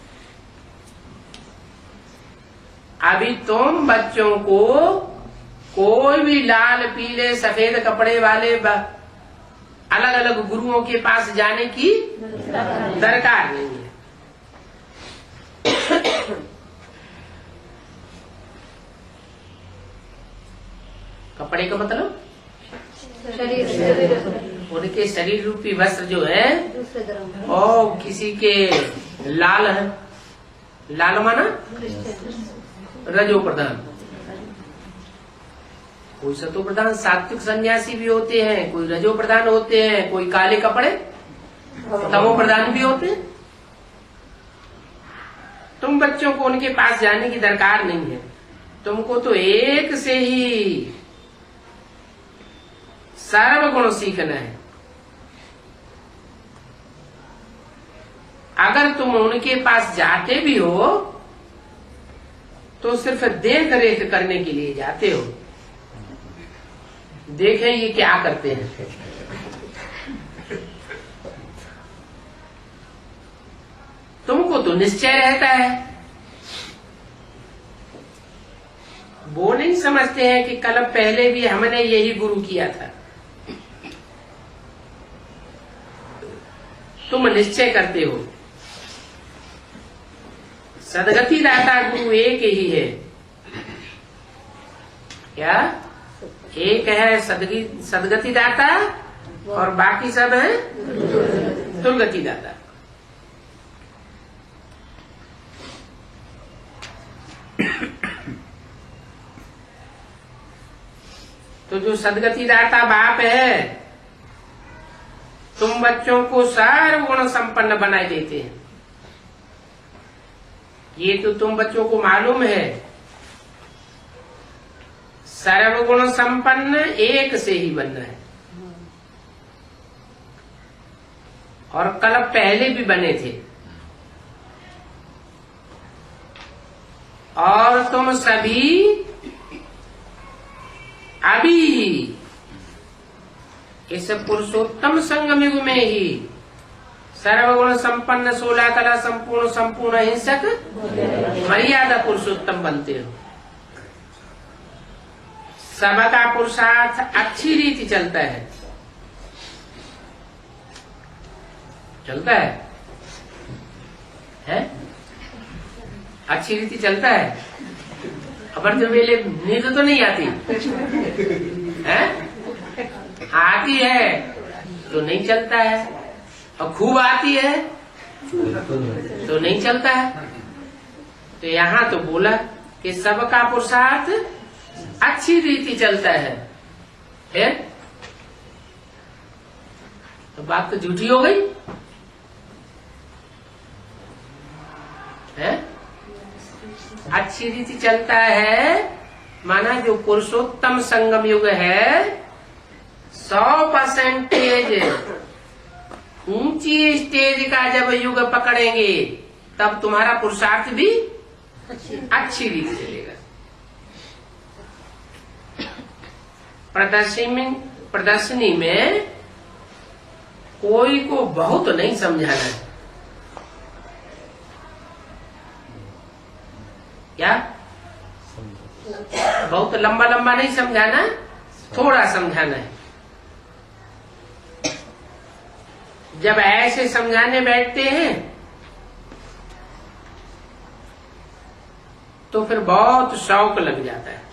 अभी तुम बच्चों को कोई भी लाल पीले सफेद कपड़े वाले अलग अलग गुरुओं के पास जाने की दरकार नहीं है। कपड़े का मतलब उनके शरीर रूपी वस्त्र जो है और किसी के लाल है। लाल माना रजो प्रधान, कोई सतो प्रधान सात्विक सन्यासी भी होते हैं, कोई रजो प्रधान होते हैं, कोई काले कपड़े तमो प्रधान भी होते हैं। तुम बच्चों को उनके पास जाने की दरकार नहीं है। तुमको तो एक से ही सर्वगुण सीखना है। अगर तुम उनके पास जाते भी हो तो सिर्फ देख रेख करने के लिए जाते हो, देखें ये क्या करते हैं। तुमको तो निश्चय रहता है, वो नहीं समझते हैं कि कल पहले भी हमने यही गुरु किया था। तुम निश्चय करते हो। सदगति दाता गुरु एक ही है। क्या? एक है सदगति दाता और बाकी सब है दुर्गति दाता। तो जो सदगति दाता बाप है, तुम बच्चों को सर्वगुण संपन्न बनाए देते हैं। ये तो तुम बच्चों को मालूम है। सर्वगुण संपन्न एक से ही बनना है, और कल पहले भी बने थे। और तुम सभी अभी इस पुरुषोत्तम संगम युग में ही सर्वगुण संपन्न 16 कला संपूर्ण अहिंसक मर्यादा पुरुषोत्तम बनते हो। सबका पुरुषार्थ अच्छी रीति चलता है, चलता है? अच्छी रीति चलता है। अबर जो वेले नींद तो नहीं आती है? आती है तो नहीं चलता है, और खूब आती है तो नहीं चलता है। तो यहाँ तो बोला कि सबका पुरुषार्थ अच्छी रीति चलता है। तो बात तो झूठी हो गई है। अच्छी रीति चलता है माना जो पुरुषोत्तम संगम युग है 100% ऊंची स्टेज का जब युग पकड़ेंगे तब तुम्हारा पुरुषार्थ भी अच्छी रीति चलेगा। प्रदर्शनी में कोई को बहुत नहीं समझाना है। क्या? बहुत लंबा लंबा नहीं समझाना, थोड़ा समझाना है। जब ऐसे समझाने बैठते हैं तो फिर बहुत शौक लग जाता है।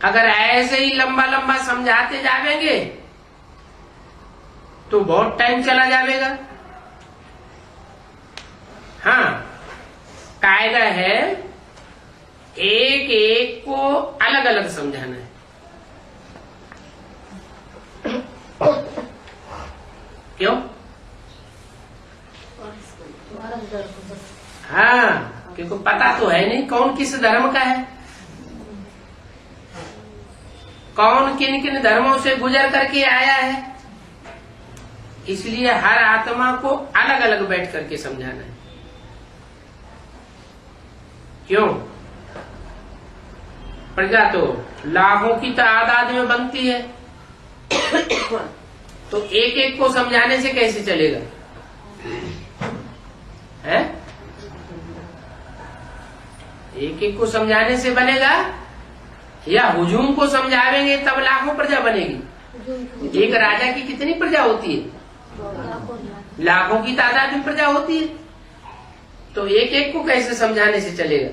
अगर ऐसे ही लंबा लंबा समझाते जावेंगे तो बहुत टाइम चला जाएगा। हाँ, कायदा है एक एक को अलग अलग समझाना है। क्यों? हाँ, क्योंकि पता तो है नहीं कौन किस धर्म का है। कौन किन किन धर्मों से गुजर करके आया है, इसलिए हर आत्मा को अलग अलग बैठ करके समझाना है। क्यों? प्रजा तो लाखों की तादाद में बनती है, तो एक एक को समझाने से कैसे चलेगा? है? एक एक को समझाने से बनेगा, या हुजूम को समझावेंगे तब लाखों प्रजा बनेगी? एक राजा की कितनी प्रजा होती है? लाखों की तादाद में प्रजा होती है, तो एक एक को कैसे समझाने से चलेगा?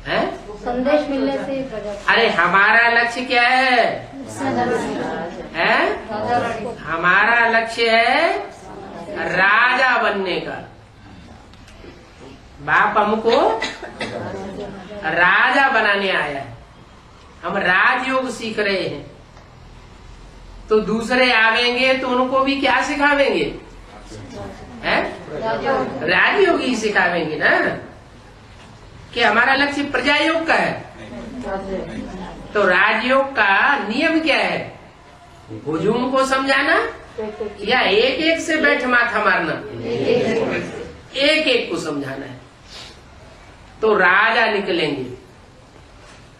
है? संदेश मिलने से प्रजा। अरे हमारा लक्ष्य क्या है? है? हमारा लक्ष्य है राजा बनने का। बाप हमको राजा बनाने आया है, हम राजयोग सीख रहे हैं, तो दूसरे आवेंगे तो उनको भी क्या सिखावेंगे? हैं? राजयोग ही सिखावेंगे ना, कि हमारा लक्ष्य प्रजा योग का है। तो राजयोग का नियम क्या है? हुजूम को समझाना या एक एक से बैठ माथा मारना? एक एक को समझाना है, तो राजा निकलेंगे,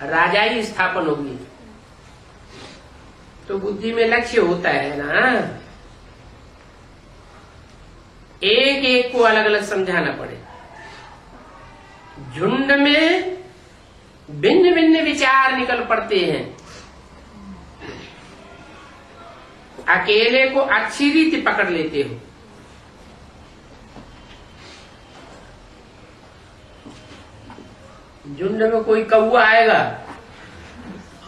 राजा ही स्थापन होगी। तो बुद्धि में लक्ष्य होता है ना, एक एक को अलग अलग समझाना पड़े। झुंड में भिन्न भिन्न विचार निकल पड़ते हैं, अकेले को अच्छी रीति पकड़ लेते हो। झुंड में कोई कौवा आएगा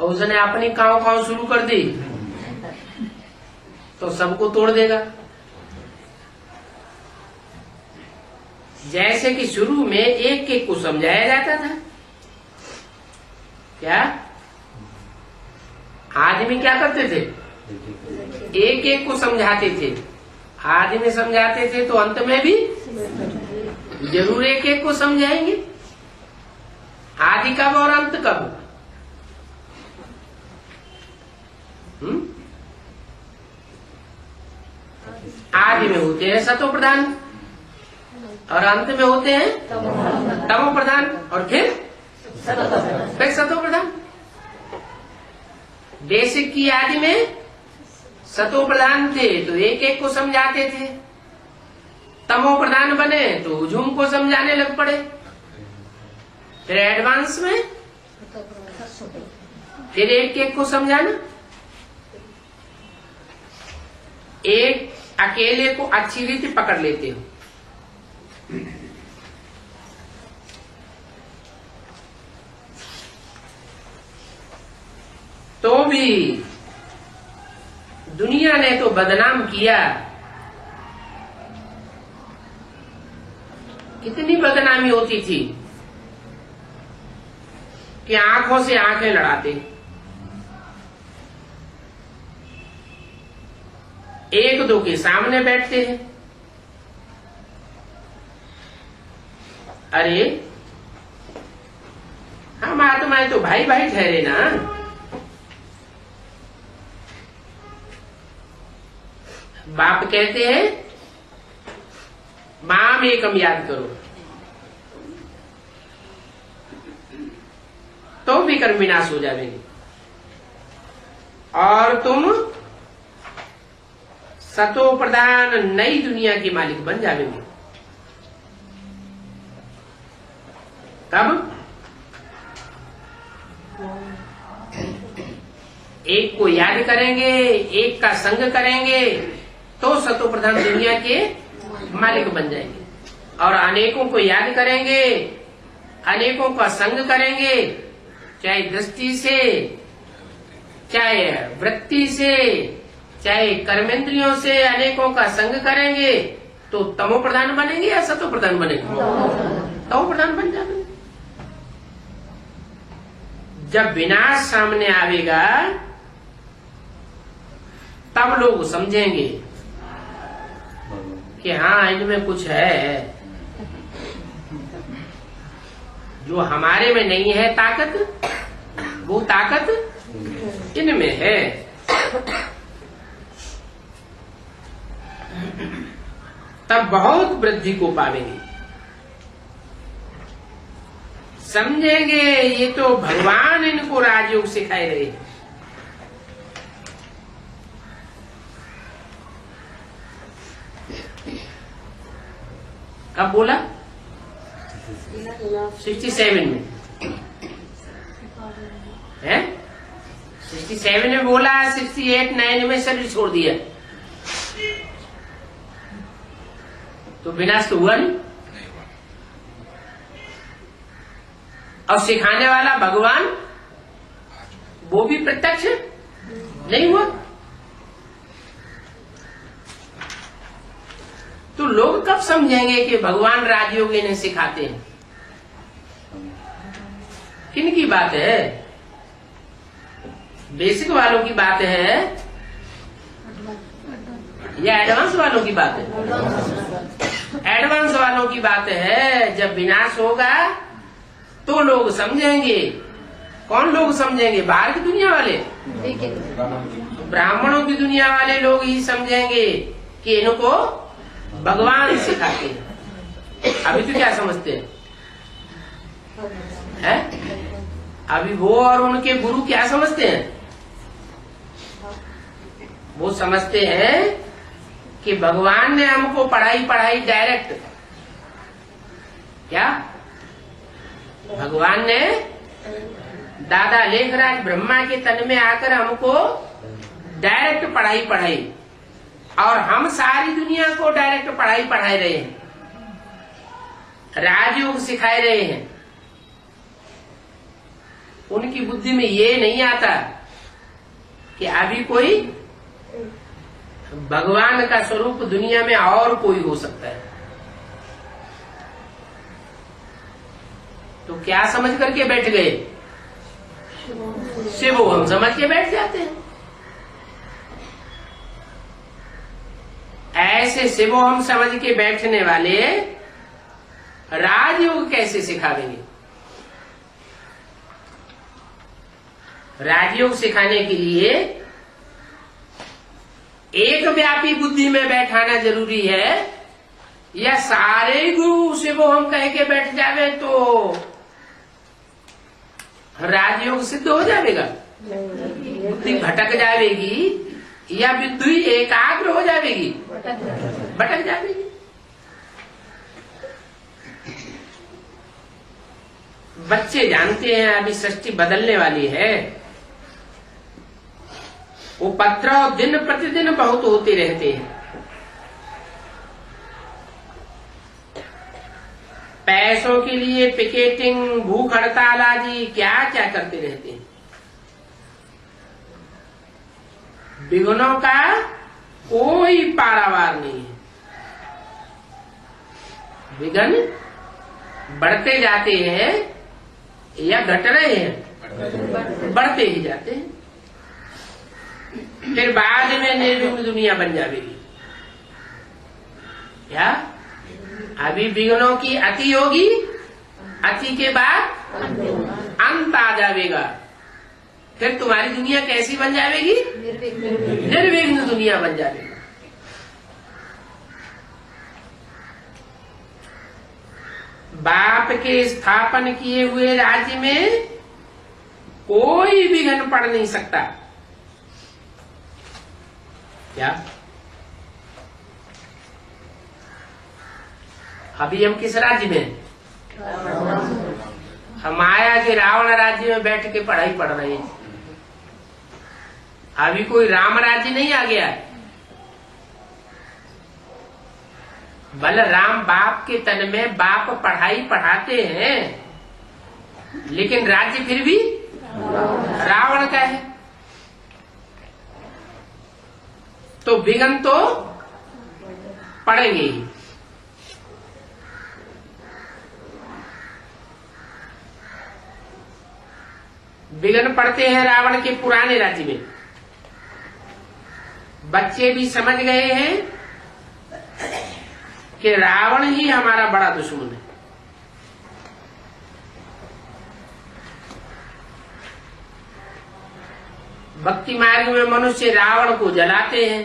और उसने अपनी काव काव शुरू कर दी तो सबको तोड़ देगा। जैसे कि शुरू में एक एक को समझाया जाता था, क्या आदमी क्या करते थे? एक एक को समझाते थे। आदमी समझाते थे तो अंत में भी जरूर एक एक को समझाएंगे। आदि कब और अंत कब? आदि में होते हैं सतो प्रधान और अंत में होते हैं तमो प्रधान और फिर सतो प्रधान। बेसिक की आदि में सतो प्रधान थे तो एक एक को समझाते थे, तमो प्रधान बने तो हुजूम को समझाने लग पड़े, फिर एडवांस में फिर एक एक को समझाना। एक अकेले को अच्छी रीति पकड़ लेते हो, तो भी दुनिया ने तो बदनाम किया। कितनी बदनामी होती थी कि आंखों से आंखें लड़ाते, एक दो के सामने बैठते हैं। अरे हम आत्माएं तो भाई भाई ठहरे ना। बाप कहते हैं माम एकम याद करो, तो भी कर्म विनाश हो जाएंगे और तुम सतो प्रधान नई दुनिया के मालिक बन जाएंगे। तब एक को याद करेंगे, एक का संग करेंगे, तो सतो प्रधान दुनिया के मालिक बन जाएंगे। और अनेकों को याद करेंगे, अनेकों का संग करेंगे, चाहे दृष्टि से, चाहे वृत्ति से, चाहे कर्मेंद्रियों से अनेकों का संग करेंगे, तो तमो प्रधान बनेंगे या सतो प्रधान बनेंगे? तमो प्रधान बन जाएंगे। जब विनाश सामने आवेगा तब लोग समझेंगे कि हाँ इनमें कुछ है। जो हमारे में नहीं है ताकत, वो ताकत इनमें है। तब बहुत वृद्धि को पावेंगे, समझेंगे ये तो भगवान इनको राजयोग सिखाए रहे हैं। कब बोला? 67 में है, 67 में बोला, 68, 9 में शरीर छोड़ दिया, तो विनाश तो हुआ नहीं। और सिखाने वाला भगवान, वो भी प्रत्यक्ष नहीं हुआ। तो लोग कब समझेंगे कि भगवान राजयोग इन्हें सिखाते हैं? किन की बात है? बेसिक वालों की बात है या एडवांस वालों की बात है? एडवांस वालों की बात है। जब विनाश होगा तो लोग समझेंगे। कौन लोग समझेंगे? बाहर की दुनिया वाले, ब्राह्मणों की दुनिया वाले लोग ही समझेंगे कि इनको भगवान सिखाते हैं। अभी तो क्या समझते हैं? अभी वो और उनके गुरु क्या समझते हैं? वो समझते हैं कि भगवान ने हमको पढ़ाई डायरेक्ट, क्या भगवान ने दादा लेखराज ब्रह्मा के तन में आकर हमको डायरेक्ट पढ़ाई और हम सारी दुनिया को डायरेक्ट पढ़ाई रहे हैं, राजयोग सिखाए रहे हैं। उनकी बुद्धि में ये नहीं आता कि अभी कोई भगवान का स्वरूप दुनिया में और कोई हो सकता है। तो क्या समझ करके बैठ गए? शिवो हम समझ के बैठ जाते हैं। ऐसे शिवो हम समझ के बैठने वाले राजयोग कैसे सिखावेंगे? राजयोग सिखाने के लिए एक व्यापी बुद्धि में बैठाना जरूरी है, या सारे गुरु शिवो हम कह के बैठ जावे तो राजयोग सिद्ध हो जाएगा? बुद्धि भटक जाएगी या बुद्धि एकाग्र हो जाएगी? भटक जाएगी। बच्चे जानते हैं अभी सृष्टि बदलने वाली है, उपद्रव दिन प्रतिदिन बहुत होते रहते हैं। पैसों के लिए पिकेटिंग, भूख हड़ताल आदि क्या क्या करते रहते हैं। विघ्नों का कोई पारावार नहीं है। विघ्न बढ़ते जाते हैं या घट रहे हैं? बढ़ते ही जाते हैं। फिर बाद में निर्विघ्न दुनिया बन जाएगी। क्या अभी विघ्नों की अति होगी, अति के बाद अंत आ जाएगा। फिर तुम्हारी दुनिया कैसी बन जाएगी? निर्विघ्न दुनिया बन जाएगी। बाप के स्थापन किए हुए राज्य में कोई विघ्न पड़ नहीं सकता। क्या अभी हम किस राज्य में? हम माया के रावण राज्य में बैठ के पढ़ाई पढ़ रहे हैं। अभी कोई राम राज्य नहीं आ गया है। बलराम बाप के तन में बाप पढ़ाई पढ़ाते हैं, लेकिन राज्य फिर भी रावण का है। तो विघ्न तो पड़ेंगे ही। विघ्न पड़ते हैं रावण के पुराने राज्य में। बच्चे भी समझ गए हैं कि रावण ही हमारा बड़ा दुश्मन है। भक्ति मार्ग में मनुष्य रावण को जलाते हैं,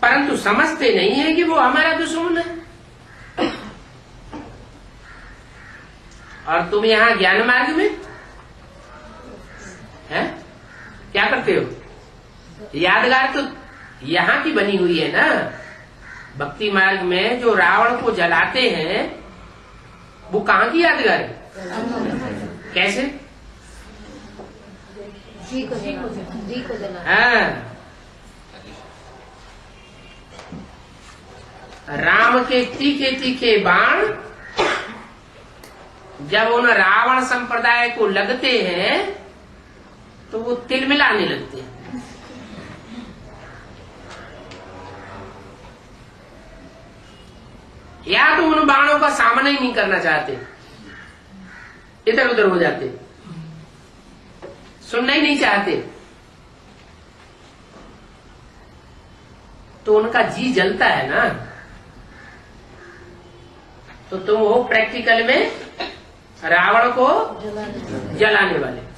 परंतु समझते नहीं है कि वो हमारा दुश्मन है। और तुम यहाँ ज्ञान मार्ग में हैं, क्या करते हो? यादगार तो यहाँ की बनी हुई है ना। भक्ति मार्ग में जो रावण को जलाते हैं वो कहाँ की यादगार है? कैसे? जी को जला। हाँ, राम के तीखे तीखे बाण जब उन रावण संप्रदाय को लगते हैं तो वो तिलमिलाने लगते हैं। या तो उन बाणों का सामना ही नहीं करना चाहते, इधर उधर हो जाते, सुनना ही नहीं चाहते, तो उनका जी जलता है ना। तो तुम हो प्रैक्टिकल में रावण को जलाने वाले।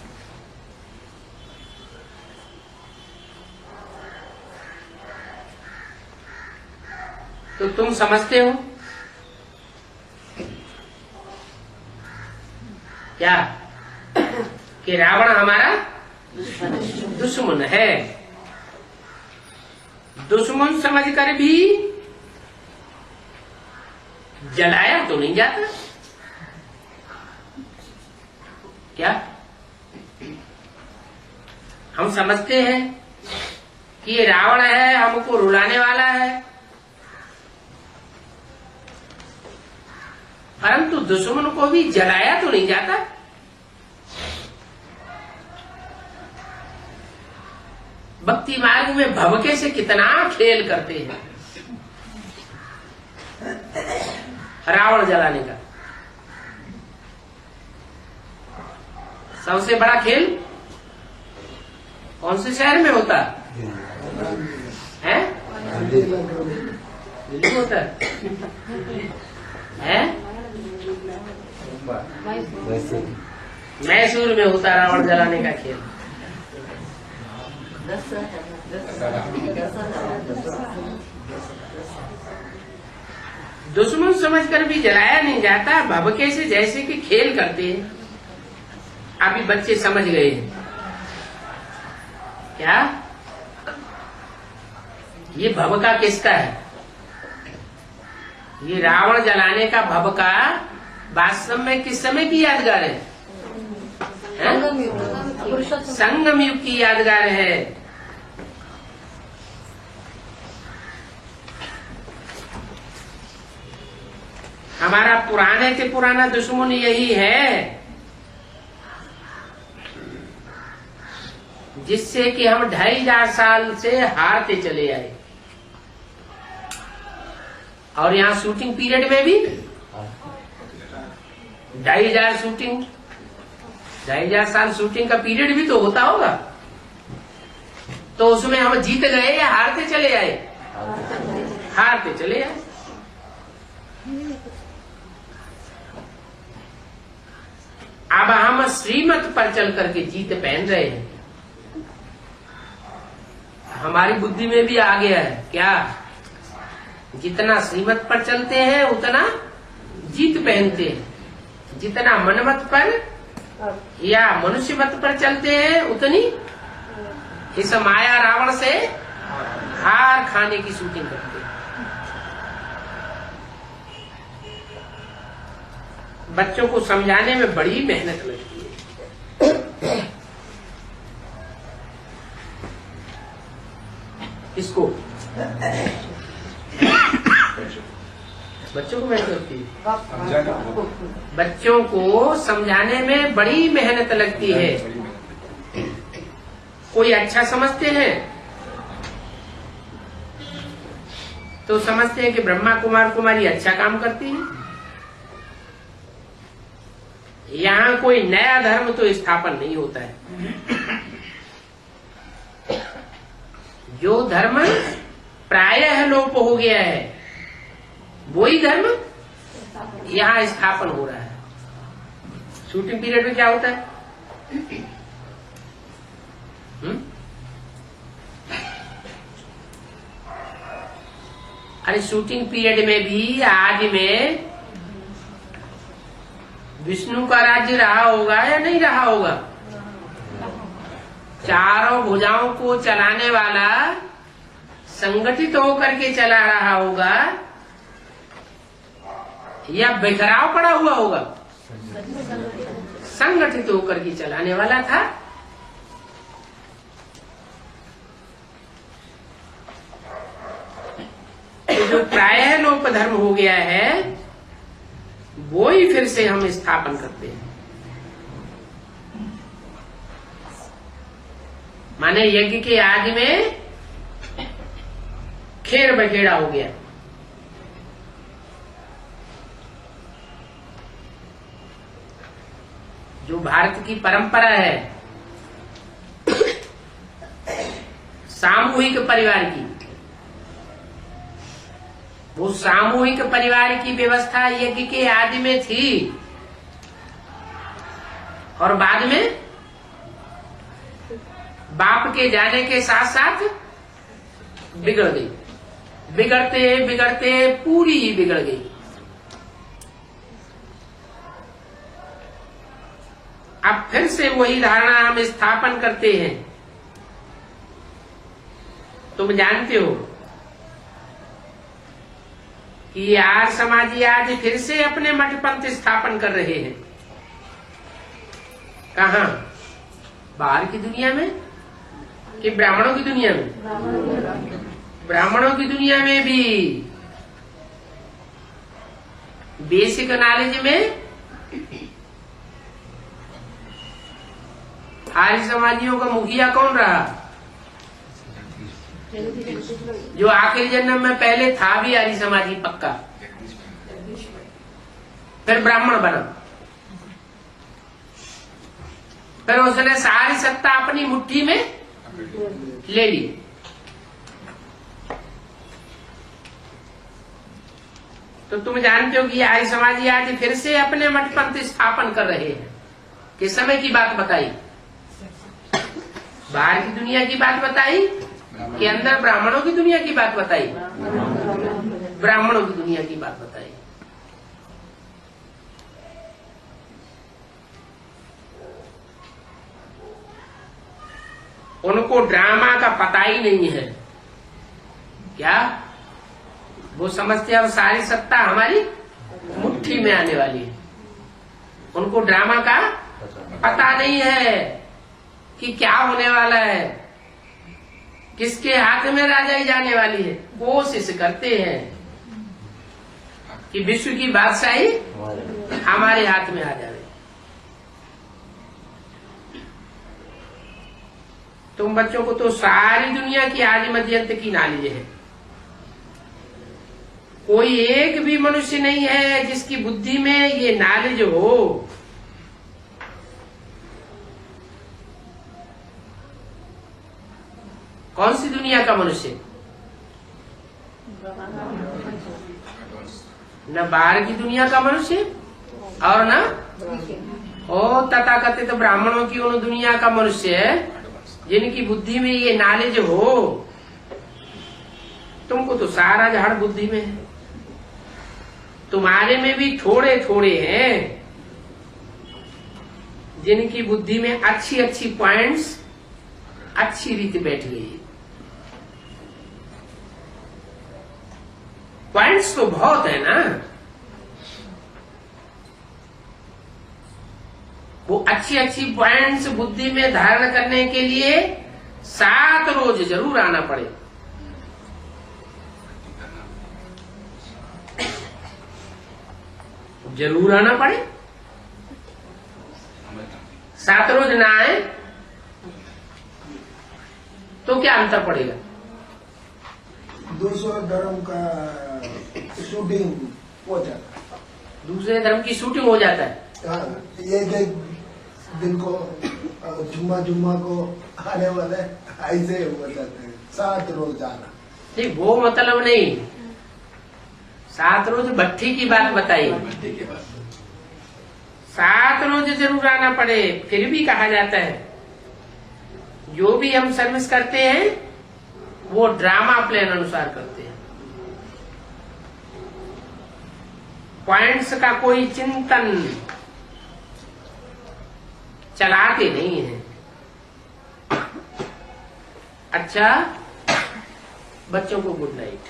तो तुम समझते हो क्या कि रावण हमारा दुश्मन है? दुश्मन समझकर भी जलाया तो नहीं जाता क्या? हम समझते हैं कि ये रावण है, हमको रुलाने वाला है, परंतु दुश्मन को भी जलाया तो नहीं जाता। भक्ति मार्ग में भवके से कितना खेल करते हैं रावण जलाने का। सबसे बड़ा खेल कौन से शहर में होता है? दिल्ली होता है? मैसूर में होता रावण जलाने का खेल। दुश्मन समझकर भी जलाया नहीं जाता, भभके से जैसे कि खेल करते हैं। अभी बच्चे समझ गए क्या? ये भभका किसका है? ये रावण जलाने का भभका वास्तव में किस समय की यादगार है? संगम युग की यादगार है। हमारा पुराने से पुराना दुश्मन यही है, जिससे कि हम 2500 साल से हारते चले आए। और यहाँ शूटिंग पीरियड में भी 2500 शूटिंग, 2500 साल शूटिंग का पीरियड भी तो होता होगा। तो उसमें हम जीत गए या हारते चले आए? हारते चले आए। अब हम श्रीमत पर चल करके जीत पहन रहे हैं। हमारी बुद्धि में भी आ गया है क्या? जितना श्रीमत पर चलते हैं उतना जीत पहनते हैं, जितना मनमत पर या मनुष्य मत पर चलते हैं उतनी इस माया रावण से हार खाने की शूटिंग करते हैं। बच्चों को समझाने में बड़ी मेहनत लगती है। इसको बच्चों को मेहनत लगती है, बच्चों को समझाने में बड़ी मेहनत लगती है। कोई अच्छा समझते हैं तो समझते हैं कि ब्रह्मा कुमार कुमारी अच्छा काम करती है। यहाँ कोई नया धर्म तो स्थापन नहीं होता है। जो धर्म प्रायः लोप हो गया है वही धर्म यहाँ स्थापन हो रहा है। शूटिंग पीरियड में क्या होता है? अरे शूटिंग पीरियड में भी आदि में विष्णु का राज्य रहा होगा या नहीं रहा होगा? चारों भुजाओं को चलाने वाला संगठित होकर के चला रहा होगा या बिखराव पड़ा हुआ होगा? संगठित होकर के चलाने वाला था। तो जो प्रायः लोप धर्म हो गया है वो ही फिर से हम स्थापन करते हैं। माने यज्ञ के आदि में खेर बखेड़ा हो गया। जो भारत की परंपरा है सामूहिक परिवार की, वो सामूहिक परिवार की व्यवस्था यज्ञ के आदि में थी और बाद में बाप के जाने के साथ साथ बिगड़ गई। बिगड़ते बिगड़ते पूरी ही बिगड़ गई। अब फिर से वही धारणा हम स्थापन करते हैं। तुम जानते हो कि आर्य समाजी आज फिर से अपने मठ पंथ स्थापन कर रहे हैं। कहाँ? बाहर की दुनिया में कि ब्राह्मणों की दुनिया में? ब्राह्मणों की दुनिया में भी बेसिक नॉलेज में आर्य समाजियों का मुखिया कौन रहा? जो आखिरी जन्म में पहले था भी आर्य समाजी पक्का, फिर ब्राह्मण बना, फिर उसने सारी सत्ता अपनी मुट्ठी में ले ली। तो तुम जानते हो कि आर्य समाजी आज फिर से अपने मठ पंथ स्थापन कर रहे हैं। किस समय की बात बताई? बाहर की दुनिया की बात बताई कि अंदर ब्राह्मणों की दुनिया की बात बताई? ब्राह्मणों की दुनिया की बात बताई। उनको ड्रामा का पता ही नहीं है। क्या वो समझते हैं अब सारी सत्ता हमारी मुट्ठी में आने वाली है? उनको ड्रामा का पता नहीं है कि क्या होने वाला है, किसके हाथ में राजाई जाने वाली है। कोशिश करते हैं कि विश्व की बादशाही हमारे हाथ में आ जाए। तुम बच्चों को तो सारी दुनिया की आदि मध्यंत की नॉलेज है। कोई एक भी मनुष्य नहीं है जिसकी बुद्धि में ये नॉलेज हो। कौन सी दुनिया का मनुष्य? न बाहर की दुनिया का मनुष्य और न तथाकथित ब्राह्मणों की उन दुनिया का मनुष्य है जिनकी बुद्धि में ये नॉलेज हो। तुमको तो सारा झाड़ बुद्धि में है। तुम्हारे में भी थोड़े थोड़े हैं जिनकी बुद्धि में अच्छी अच्छी पॉइंट्स अच्छी रीति बैठ गई है। पॉइंट्स तो बहुत है ना। वो अच्छी अच्छी पॉइंट्स बुद्धि में धारण करने के लिए 7 रोज जरूर आना पड़े। जरूर आना पड़े। 7 रोज ना आए तो क्या अंतर पड़ेगा? दूसरे धर्म का शूटिंग हो जाता है। दूसरे धर्म की शूटिंग हो जाता है। हाँ, एक दिन को जुम्मा को आने वाले ऐसे हो जाते हैं। 7 रोज आना नहीं, वो मतलब नहीं। 7 रोज भट्ठी की बात बताई। 7 रोज जरूर आना पड़े, फिर भी कहा जाता है जो भी हम सर्विस करते हैं वो ड्रामा प्लान अनुसार करते हैं। पॉइंट्स का कोई चिंतन चलाते नहीं है। अच्छा, बच्चों को गुड नाइट।